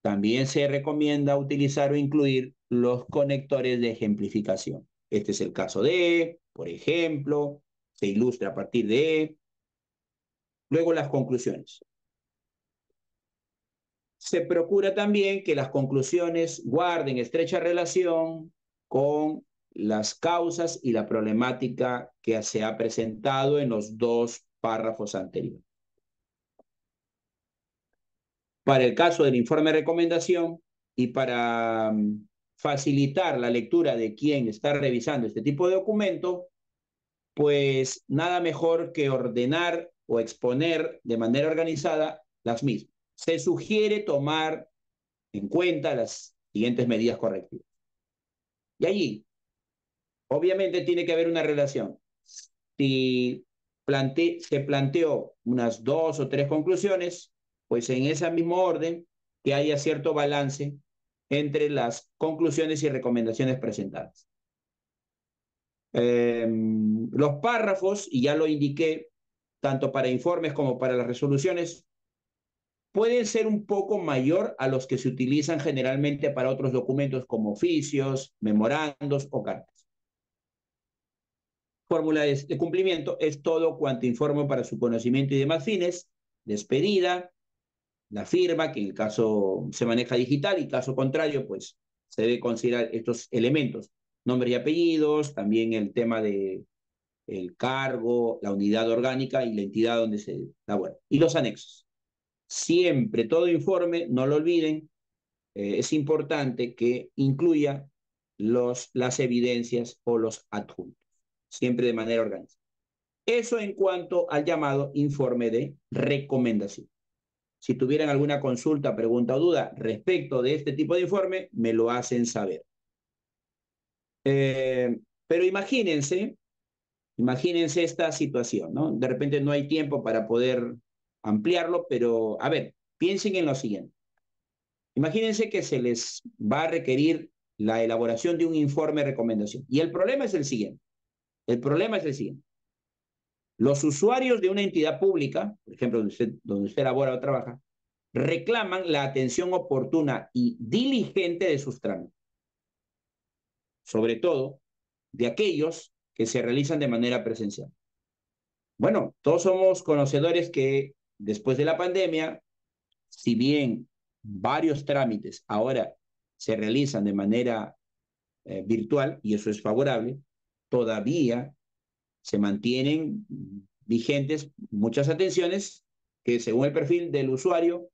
también se recomienda utilizar o incluir los conectores de ejemplificación. Este es el caso de, por ejemplo, se ilustra a partir de. Luego las conclusiones. Se procura también que las conclusiones guarden estrecha relación con las causas y la problemática que se ha presentado en los 2 párrafos anteriores. Para el caso del informe de recomendación y para facilitar la lectura de quien está revisando este tipo de documento, pues nada mejor que ordenar o exponer de manera organizada las mismas. Se sugiere tomar en cuenta las siguientes medidas correctivas. Y allí, obviamente, tiene que haber una relación. Si se planteó unas 2 o 3 conclusiones, pues en ese mismo orden, que haya cierto balance entre las conclusiones y recomendaciones presentadas. Los párrafos, y ya lo indiqué, tanto para informes como para las resoluciones, pueden ser un poco mayor a los que se utilizan generalmente para otros documentos como oficios, memorandos o cartas. Fórmula de cumplimiento es todo cuanto informe para su conocimiento y demás fines, despedida, la firma, que en el caso se maneja digital, y caso contrario, pues se debe considerar estos elementos, nombres y apellidos, también el tema de el cargo, la unidad orgánica y la entidad donde se labora. Y los anexos. Siempre todo informe, no lo olviden, es importante que incluya las evidencias o los adjuntos, siempre de manera orgánica. Eso en cuanto al llamado informe de recomendación. Si tuvieran alguna consulta, pregunta o duda respecto de este tipo de informe, me lo hacen saber. Pero imagínense esta situación, ¿no? De repente no hay tiempo para poder ampliarlo, pero a ver, piensen en lo siguiente. Imagínense que se les va a requerir la elaboración de un informe de recomendación. Y el problema es el siguiente. El problema es el siguiente. Los usuarios de una entidad pública, por ejemplo, donde usted labora o trabaja, reclaman la atención oportuna y diligente de sus trámites, sobre todo de aquellos que se realizan de manera presencial. Bueno, todos somos conocedores que después de la pandemia, si bien varios trámites ahora se realizan de manera virtual, y eso es favorable, todavía se mantienen vigentes muchas atenciones que según el perfil del usuario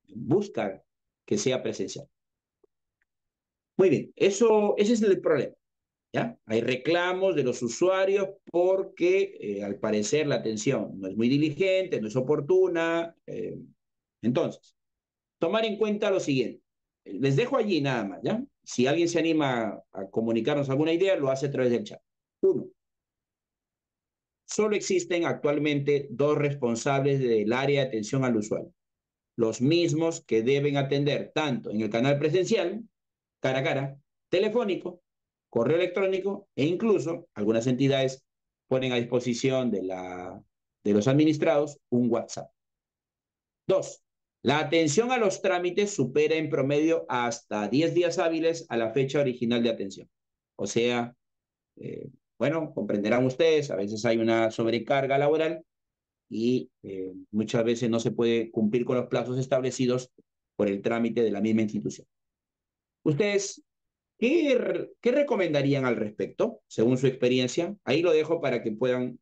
buscan que sea presencial. Muy bien, ese es el problema. ¿Ya? Hay reclamos de los usuarios porque al parecer la atención no es muy diligente, no es oportuna. Entonces, tomar en cuenta lo siguiente. Les dejo allí nada más, ¿ya? Si alguien se anima a comunicarnos alguna idea, lo hace a través del chat. Uno, solo existen actualmente dos responsables del área de atención al usuario, los mismos que deben atender tanto en el canal presencial, cara a cara, telefónico, correo electrónico e incluso algunas entidades ponen a disposición de los administrados un WhatsApp. Dos, la atención a los trámites supera en promedio hasta 10 días hábiles a la fecha original de atención. O sea, eh, bueno, comprenderán ustedes, a veces hay una sobrecarga laboral y muchas veces no se puede cumplir con los plazos establecidos por el trámite de la misma institución. ¿Ustedes qué recomendarían al respecto, según su experiencia? Ahí lo dejo para que puedan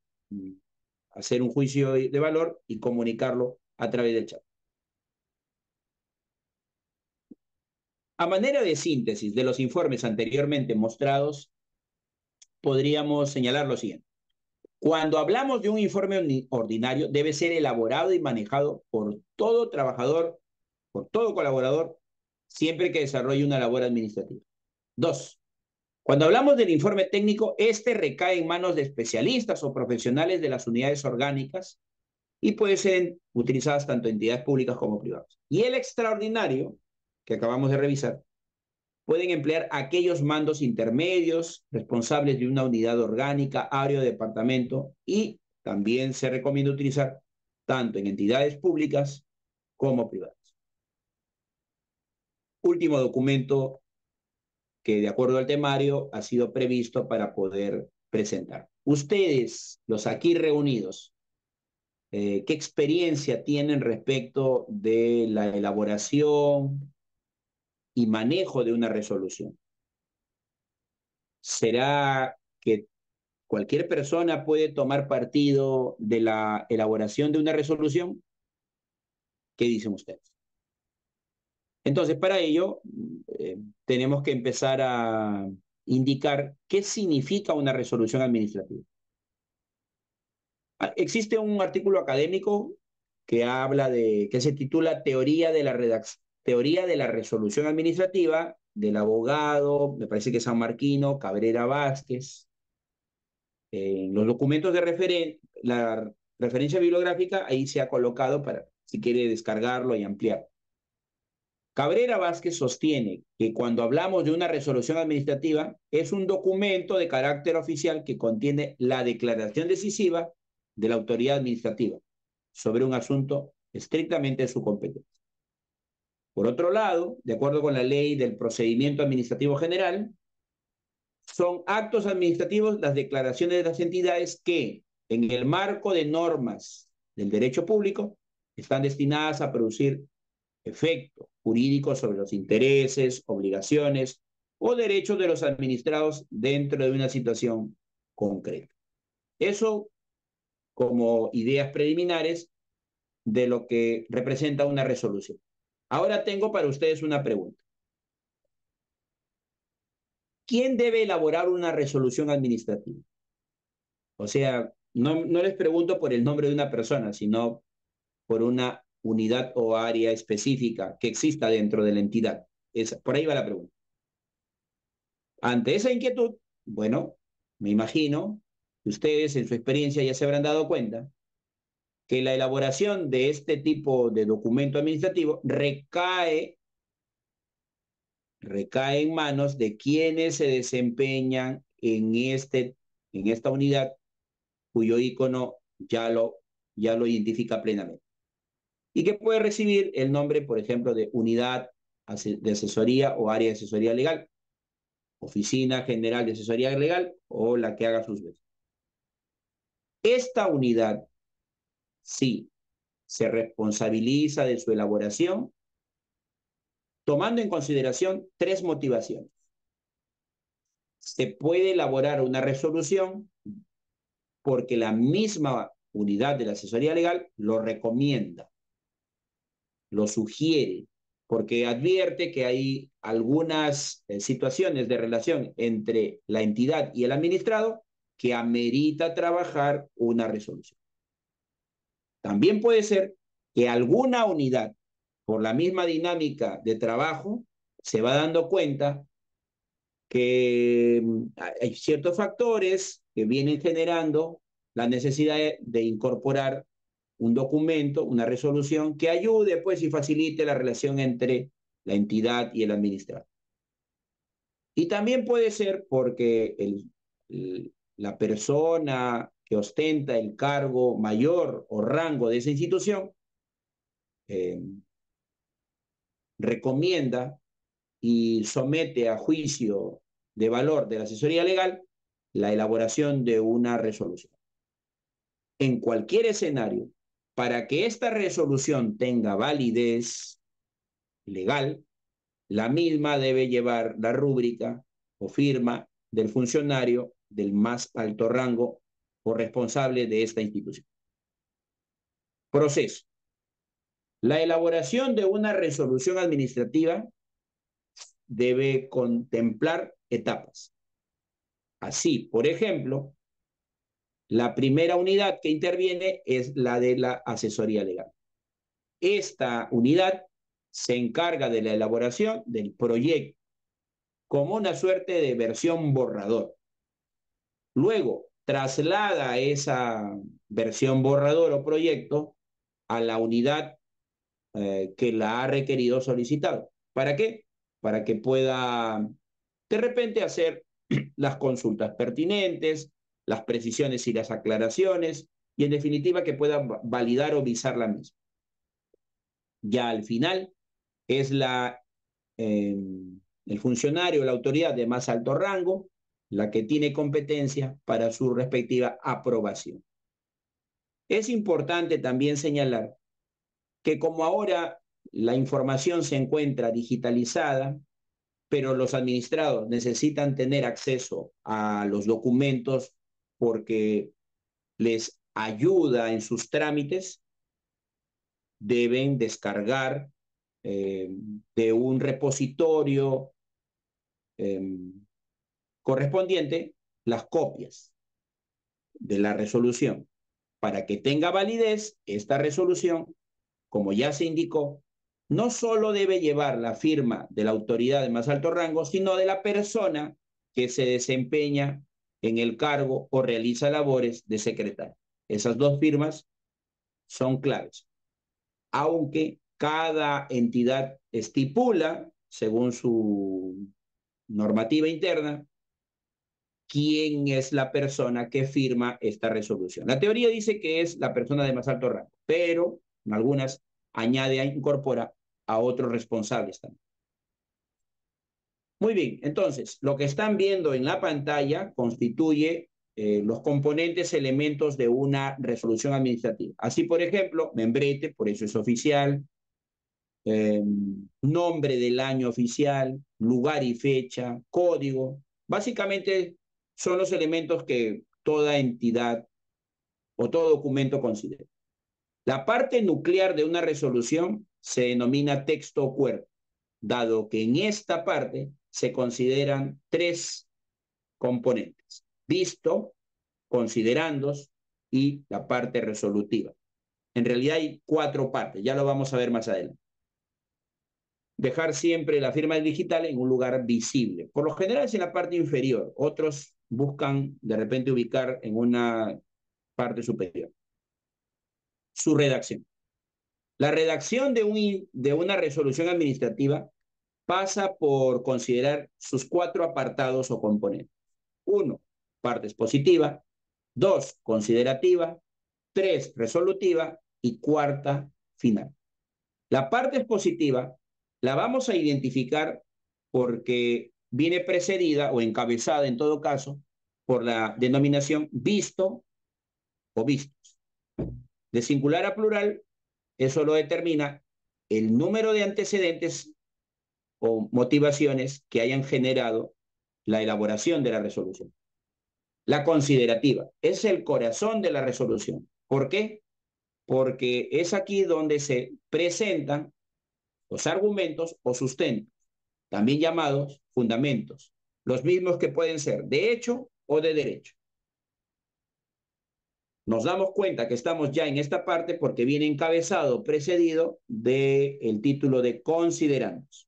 hacer un juicio de valor y comunicarlo a través del chat. A manera de síntesis de los informes anteriormente mostrados, podríamos señalar lo siguiente. Cuando hablamos de un informe ordinario, debe ser elaborado y manejado por todo trabajador, por todo colaborador, siempre que desarrolle una labor administrativa. Dos, cuando hablamos del informe técnico, este recae en manos de especialistas o profesionales de las unidades orgánicas y puede ser utilizadas tanto en entidades públicas como privadas. Y el extraordinario, que acabamos de revisar, pueden emplear aquellos mandos intermedios responsables de una unidad orgánica, área o departamento, y también se recomienda utilizar tanto en entidades públicas como privadas. Último documento que, de acuerdo al temario, ha sido previsto para poder presentar. Ustedes, los aquí reunidos, ¿qué experiencia tienen respecto de la elaboración y manejo de una resolución? ¿Será que cualquier persona puede tomar partido de la elaboración de una resolución? ¿Qué dicen ustedes? Entonces, para ello, tenemos que empezar a indicar qué significa una resolución administrativa. Existe un artículo académico que habla que se titula Teoría de la Resolución Administrativa, del abogado, me parece que San Marquino, Cabrera Vázquez. En los documentos de la referencia bibliográfica, ahí se ha colocado para si quiere descargarlo y ampliar. Cabrera Vázquez sostiene que cuando hablamos de una resolución administrativa es un documento de carácter oficial que contiene la declaración decisiva de la autoridad administrativa sobre un asunto estrictamente de su competencia. Por otro lado, de acuerdo con la ley del procedimiento administrativo general, son actos administrativos las declaraciones de las entidades que, en el marco de normas del derecho público, están destinadas a producir efecto jurídico sobre los intereses, obligaciones o derechos de los administrados dentro de una situación concreta. Eso como ideas preliminares de lo que representa una resolución. Ahora tengo para ustedes una pregunta. ¿Quién debe elaborar una resolución administrativa? O sea, no les pregunto por el nombre de una persona, sino por una unidad o área específica que exista dentro de la entidad. Por ahí va la pregunta. Ante esa inquietud, bueno, me imagino que ustedes en su experiencia ya se habrán dado cuenta que la elaboración de este tipo de documento administrativo recae en manos de quienes se desempeñan en esta unidad cuyo icono ya lo identifica plenamente. Y que puede recibir el nombre, por ejemplo, de unidad de asesoría o área de asesoría legal, oficina general de asesoría legal o la que haga sus veces. Esta unidad sí se responsabiliza de su elaboración tomando en consideración tres motivaciones. Se puede elaborar una resolución porque la misma unidad de la asesoría legal lo recomienda, lo sugiere, porque advierte que hay algunas situaciones de relación entre la entidad y el administrado que amerita trabajar una resolución. También puede ser que alguna unidad, por la misma dinámica de trabajo, se va dando cuenta que hay ciertos factores que vienen generando la necesidad de incorporar un documento, una resolución que ayude pues y facilite la relación entre la entidad y el administrador. Y también puede ser porque la persona que ostenta el cargo mayor o rango de esa institución eh, recomienda y somete a juicio de valor de la asesoría legal la elaboración de una resolución. En cualquier escenario, para que esta resolución tenga validez legal, la misma debe llevar la rúbrica o firma del funcionario del más alto rango o responsable de esta institución. Proceso. La elaboración de una resolución administrativa debe contemplar etapas. Así, por ejemplo, la primera unidad que interviene es la de la asesoría legal. Esta unidad se encarga de la elaboración del proyecto como una suerte de versión borrador. Luego, traslada esa versión borrador o proyecto a la unidad que la ha requerido solicitado. ¿Para qué? Para que pueda de repente hacer las consultas pertinentes, las precisiones y las aclaraciones, y en definitiva que pueda validar o visar la misma. Ya al final es eh, el funcionario, la autoridad de más alto rango, la que tiene competencia para su respectiva aprobación. Es importante también señalar que como ahora la información se encuentra digitalizada, pero los administrados necesitan tener acceso a los documentos porque les ayuda en sus trámites, deben descargar de un repositorio eh, correspondiente las copias de la resolución. Para que tenga validez, esta resolución, como ya se indicó, no solo debe llevar la firma de la autoridad de más alto rango, sino de la persona que se desempeña en el cargo o realiza labores de secretario. Esas dos firmas son claves. aunque cada entidad estipula, según su normativa interna, quién es la persona que firma esta resolución. La teoría dice que es la persona de más alto rango, pero en algunas añade, incorpora a otros responsables también. Muy bien, entonces, lo que están viendo en la pantalla constituye los componentes, elementos de una resolución administrativa. Así, por ejemplo, membrete, por eso es oficial, eh, nombre del año oficial, lugar y fecha, código. Básicamente son los elementos que toda entidad o todo documento considera. La parte nuclear de una resolución se denomina texto o cuerpo, dado que en esta parte se consideran tres componentes: visto, considerandos y la parte resolutiva. En realidad hay cuatro partes, ya lo vamos a ver más adelante. Dejar siempre la firma digital en un lugar visible. Por lo general es en la parte inferior, otros buscan de repente ubicar en una parte superior. Su redacción. La redacción de una resolución administrativa pasa por considerar sus cuatro apartados o componentes. Uno, parte expositiva. Dos, considerativa. Tres, resolutiva. Y cuarta, final. La parte expositiva la vamos a identificar porque viene precedida o encabezada en todo caso por la denominación visto o vistos. De singular a plural, eso lo determina el número de antecedentes o motivaciones que hayan generado la elaboración de la resolución. La considerativa es el corazón de la resolución. ¿Por qué? Porque es aquí donde se presentan los argumentos o sustentos, también llamados fundamentos, los mismos que pueden ser de hecho o de derecho. Nos damos cuenta que estamos ya en esta parte porque viene encabezado, precedido del título de considerandos.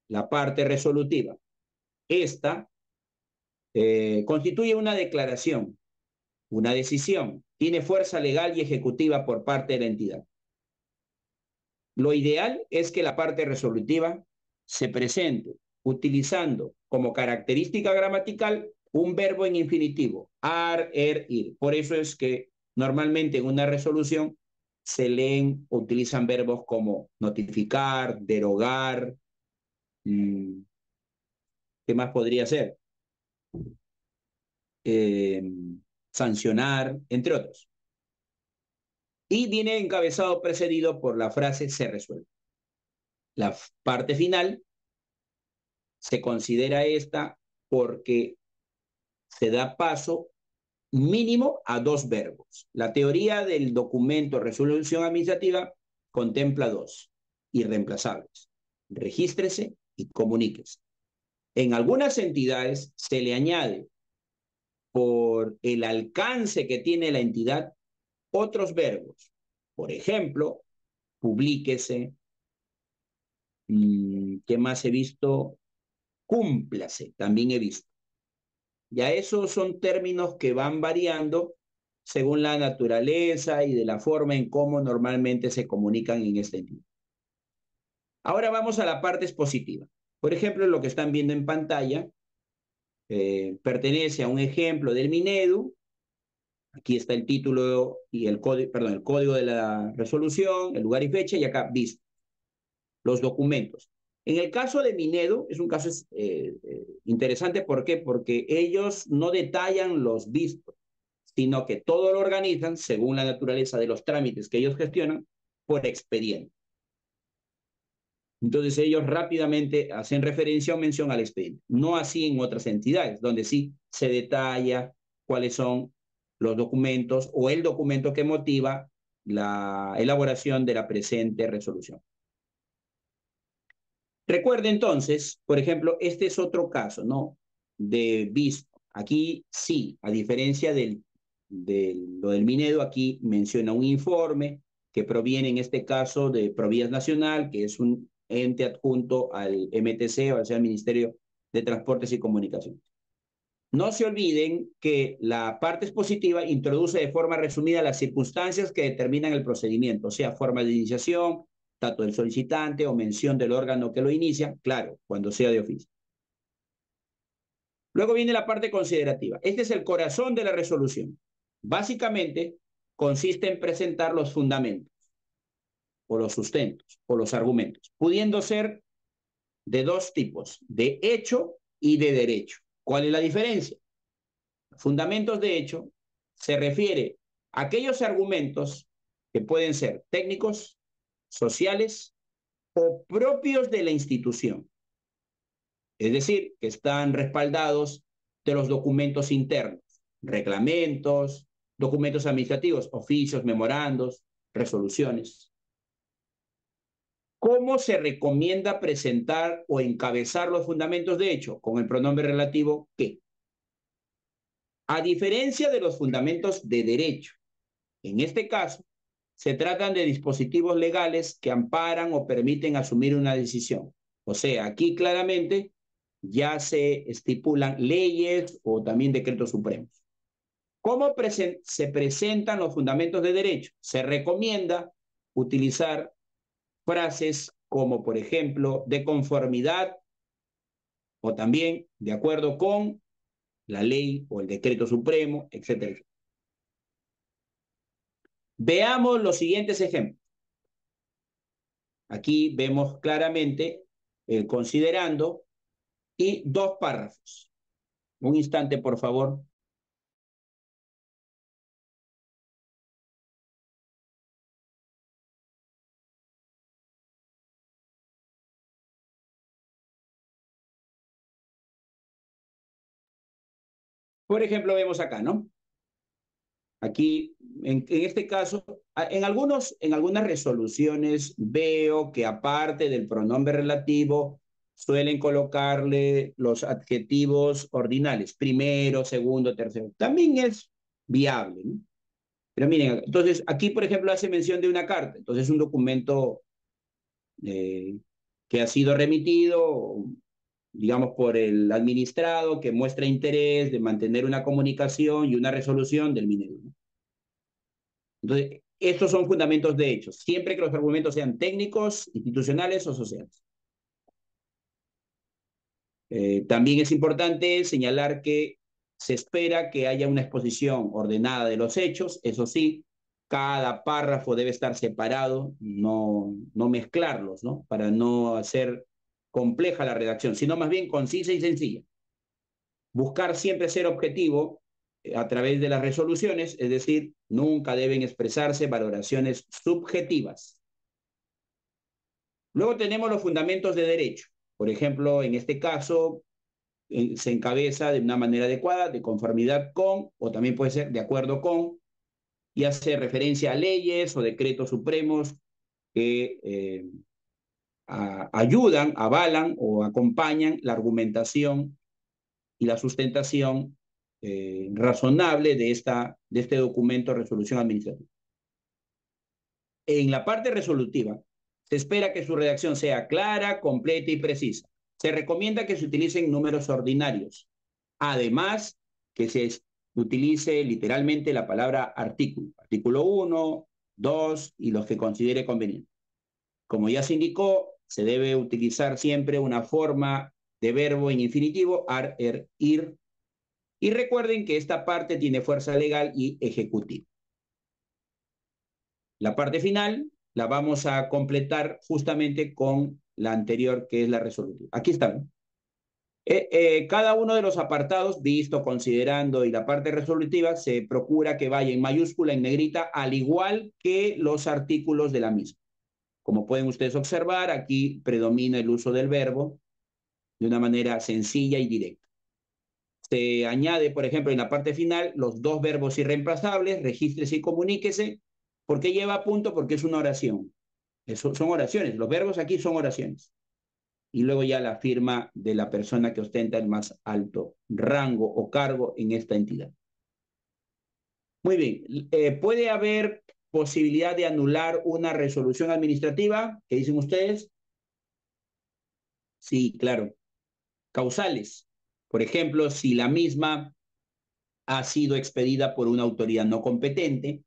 La parte resolutiva. Esta constituye una declaración, una decisión, tiene fuerza legal y ejecutiva por parte de la entidad. Lo ideal es que la parte resolutiva se presente utilizando como característica gramatical un verbo en infinitivo, ar, ir. Por eso es que normalmente en una resolución se leen o utilizan verbos como notificar, derogar, ¿qué más podría ser? Eh, sancionar, entre otros. Y viene encabezado precedido por la frase se resuelve. La parte final se considera esta porque se da paso mínimo a dos verbos. La teoría del documento resolución administrativa contempla dos irreemplazables: regístrese y comuníquese. En algunas entidades se le añade, por el alcance que tiene la entidad, otros verbos. Por ejemplo, publíquese. ¿Qué más he visto? Cúmplase, también he visto. Ya esos son términos que van variando según la naturaleza y de la forma en cómo normalmente se comunican en este entidad. Ahora vamos a la parte expositiva. Por ejemplo, lo que están viendo en pantalla pertenece a un ejemplo del Minedu. Aquí está el título y el código, perdón, el código de la resolución, el lugar y fecha, y acá visto los documentos. En el caso de Minedu, es un caso interesante. ¿Por qué? Porque ellos no detallan los vistos, sino que todo lo organizan según la naturaleza de los trámites que ellos gestionan por expediente. Entonces ellos rápidamente hacen referencia o mención al expediente. No así en otras entidades, donde sí se detalla cuáles son los documentos o el documento que motiva la elaboración de la presente resolución. Recuerde entonces, por ejemplo, este es otro caso, ¿no? De visto. Aquí sí, a diferencia lo del Minedo, aquí menciona un informe que proviene en este caso de Provías Nacional, que es un ente adjunto al MTC, o sea, al Ministerio de Transportes y Comunicaciones. No se olviden que la parte expositiva introduce de forma resumida las circunstancias que determinan el procedimiento, o sea, forma de iniciación, dato del solicitante o mención del órgano que lo inicia, claro, cuando sea de oficio. Luego viene la parte considerativa. Este es el corazón de la resolución. Básicamente, consiste en presentar los fundamentos o los sustentos o los argumentos, pudiendo ser de dos tipos, de hecho y de derecho. ¿Cuál es la diferencia? Fundamentos de hecho se refiere a aquellos argumentos que pueden ser técnicos, sociales o propios de la institución. Es decir, que están respaldados de los documentos internos, reglamentos, documentos administrativos, oficios, memorandos, resoluciones. ¿Cómo se recomienda presentar o encabezar los fundamentos de hecho? Con el pronombre relativo que. A diferencia de los fundamentos de derecho, en este caso, se tratan de dispositivos legales que amparan o permiten asumir una decisión. O sea, aquí claramente ya se estipulan leyes o también decretos supremos. ¿Cómo se presentan los fundamentos de derecho? Se recomienda utilizar frases como, por ejemplo, de conformidad o también de acuerdo con la ley o el decreto supremo, etcétera. Veamos los siguientes ejemplos. Aquí vemos claramente el considerando y dos párrafos. Un instante, por favor. Por ejemplo, vemos acá, ¿no? Aquí, en este caso, en algunas resoluciones veo que aparte del pronombre relativo, suelen colocarle los adjetivos ordinales, primero, segundo, tercero. También es viable, ¿no? Pero miren, entonces aquí, por ejemplo, hace mención de una carta. Entonces, un documento eh, que ha sido remitido, digamos, por el administrado, que muestra interés de mantener una comunicación y una resolución del minero, ¿no? Entonces, estos son fundamentos de hechos, siempre que los argumentos sean técnicos, institucionales o sociales. También es importante señalar que se espera que haya una exposición ordenada de los hechos, eso sí, cada párrafo debe estar separado, no mezclarlos, ¿no? Para no hacer compleja la redacción, sino más bien concisa y sencilla. Buscar siempre ser objetivo a través de las resoluciones, es decir, nunca deben expresarse valoraciones subjetivas. Luego tenemos los fundamentos de derecho. Por ejemplo, en este caso, se encabeza de una manera adecuada, de conformidad con, o también puede ser de acuerdo con, y hace referencia a leyes o decretos supremos que ayudan, avalan o acompañan la argumentación y la sustentación razonable de este documento de resolución administrativa. En la parte resolutiva, se espera que su redacción sea clara, completa y precisa. Se recomienda que se utilicen números ordinarios. Además, que se utilice literalmente la palabra artículo. Artículo 1, 2 y los que considere conveniente. Como ya se indicó, se debe utilizar siempre una forma de verbo en infinitivo, ar, er, ir. Y recuerden que esta parte tiene fuerza legal y ejecutiva. La parte final la vamos a completar justamente con la anterior, que es la resolutiva. Aquí estamos. Cada uno de los apartados, visto, considerando y la parte resolutiva, se procura que vaya en mayúscula, en negrita, al igual que los artículos de la misma. Como pueden ustedes observar, aquí predomina el uso del verbo de una manera sencilla y directa. Se añade, por ejemplo, en la parte final, los dos verbos irreemplazables, regístrese y comuníquese. ¿Por qué lleva a punto? Porque es una oración. Son oraciones. Los verbos aquí son oraciones. Y luego ya la firma de la persona que ostenta el más alto rango o cargo en esta entidad. Muy bien. ¿Puede haber posibilidad de anular una resolución administrativa? ¿Qué dicen ustedes? Sí, claro. Causales. Por ejemplo, si la misma ha sido expedida por una autoridad no competente.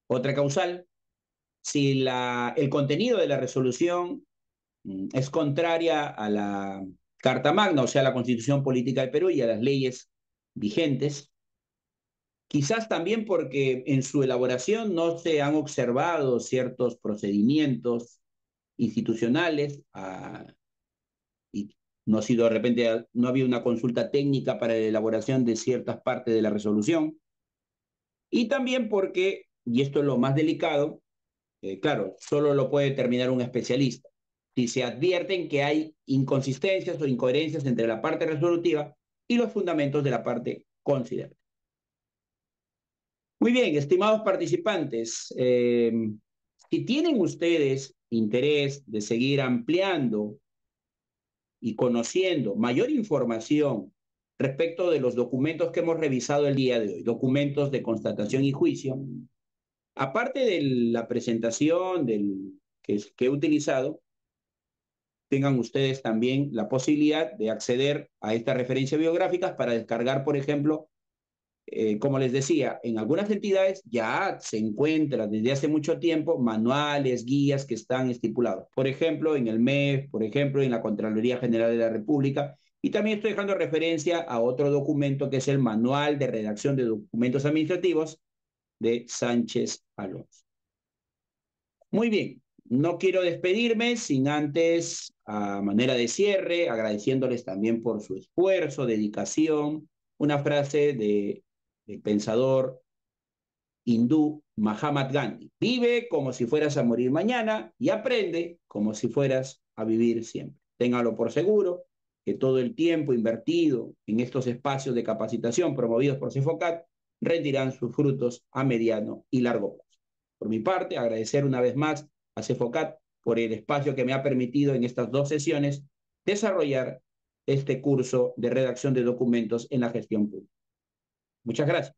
Otra causal, si el contenido de la resolución es contraria a la Carta Magna, o sea, a la Constitución Política del Perú y a las leyes vigentes. Quizás también porque en su elaboración no se han observado ciertos procedimientos institucionales y no ha sido de repente, no había una consulta técnica para la elaboración de ciertas partes de la resolución. Y también porque, y esto es lo más delicado, claro, solo lo puede determinar un especialista. Si se advierten que hay inconsistencias o incoherencias entre la parte resolutiva y los fundamentos de la parte considerada. Muy bien, estimados participantes, si tienen ustedes interés de seguir ampliando y conociendo mayor información respecto de los documentos que hemos revisado el día de hoy, documentos de constatación y juicio, aparte de la presentación que he utilizado, tengan ustedes también la posibilidad de acceder a estas referencias biográficas para descargar, por ejemplo, como les decía, en algunas entidades ya se encuentran desde hace mucho tiempo manuales, guías que están estipulados. Por ejemplo, en el MEF, por ejemplo, en la Contraloría General de la República. Y también estoy dejando referencia a otro documento que es el Manual de Redacción de Documentos Administrativos de Sánchez Alonso. Muy bien, no quiero despedirme sin antes, a manera de cierre, agradeciéndoles también por su esfuerzo, dedicación, una frase del pensador hindú Mahatma Gandhi. Vive como si fueras a morir mañana y aprende como si fueras a vivir siempre. Téngalo por seguro que todo el tiempo invertido en estos espacios de capacitación promovidos por CEFOCAT rendirán sus frutos a mediano y largo plazo. Por mi parte, agradecer una vez más a CEFOCAT por el espacio que me ha permitido en estas dos sesiones desarrollar este curso de redacción de documentos en la gestión pública. Muchas gracias.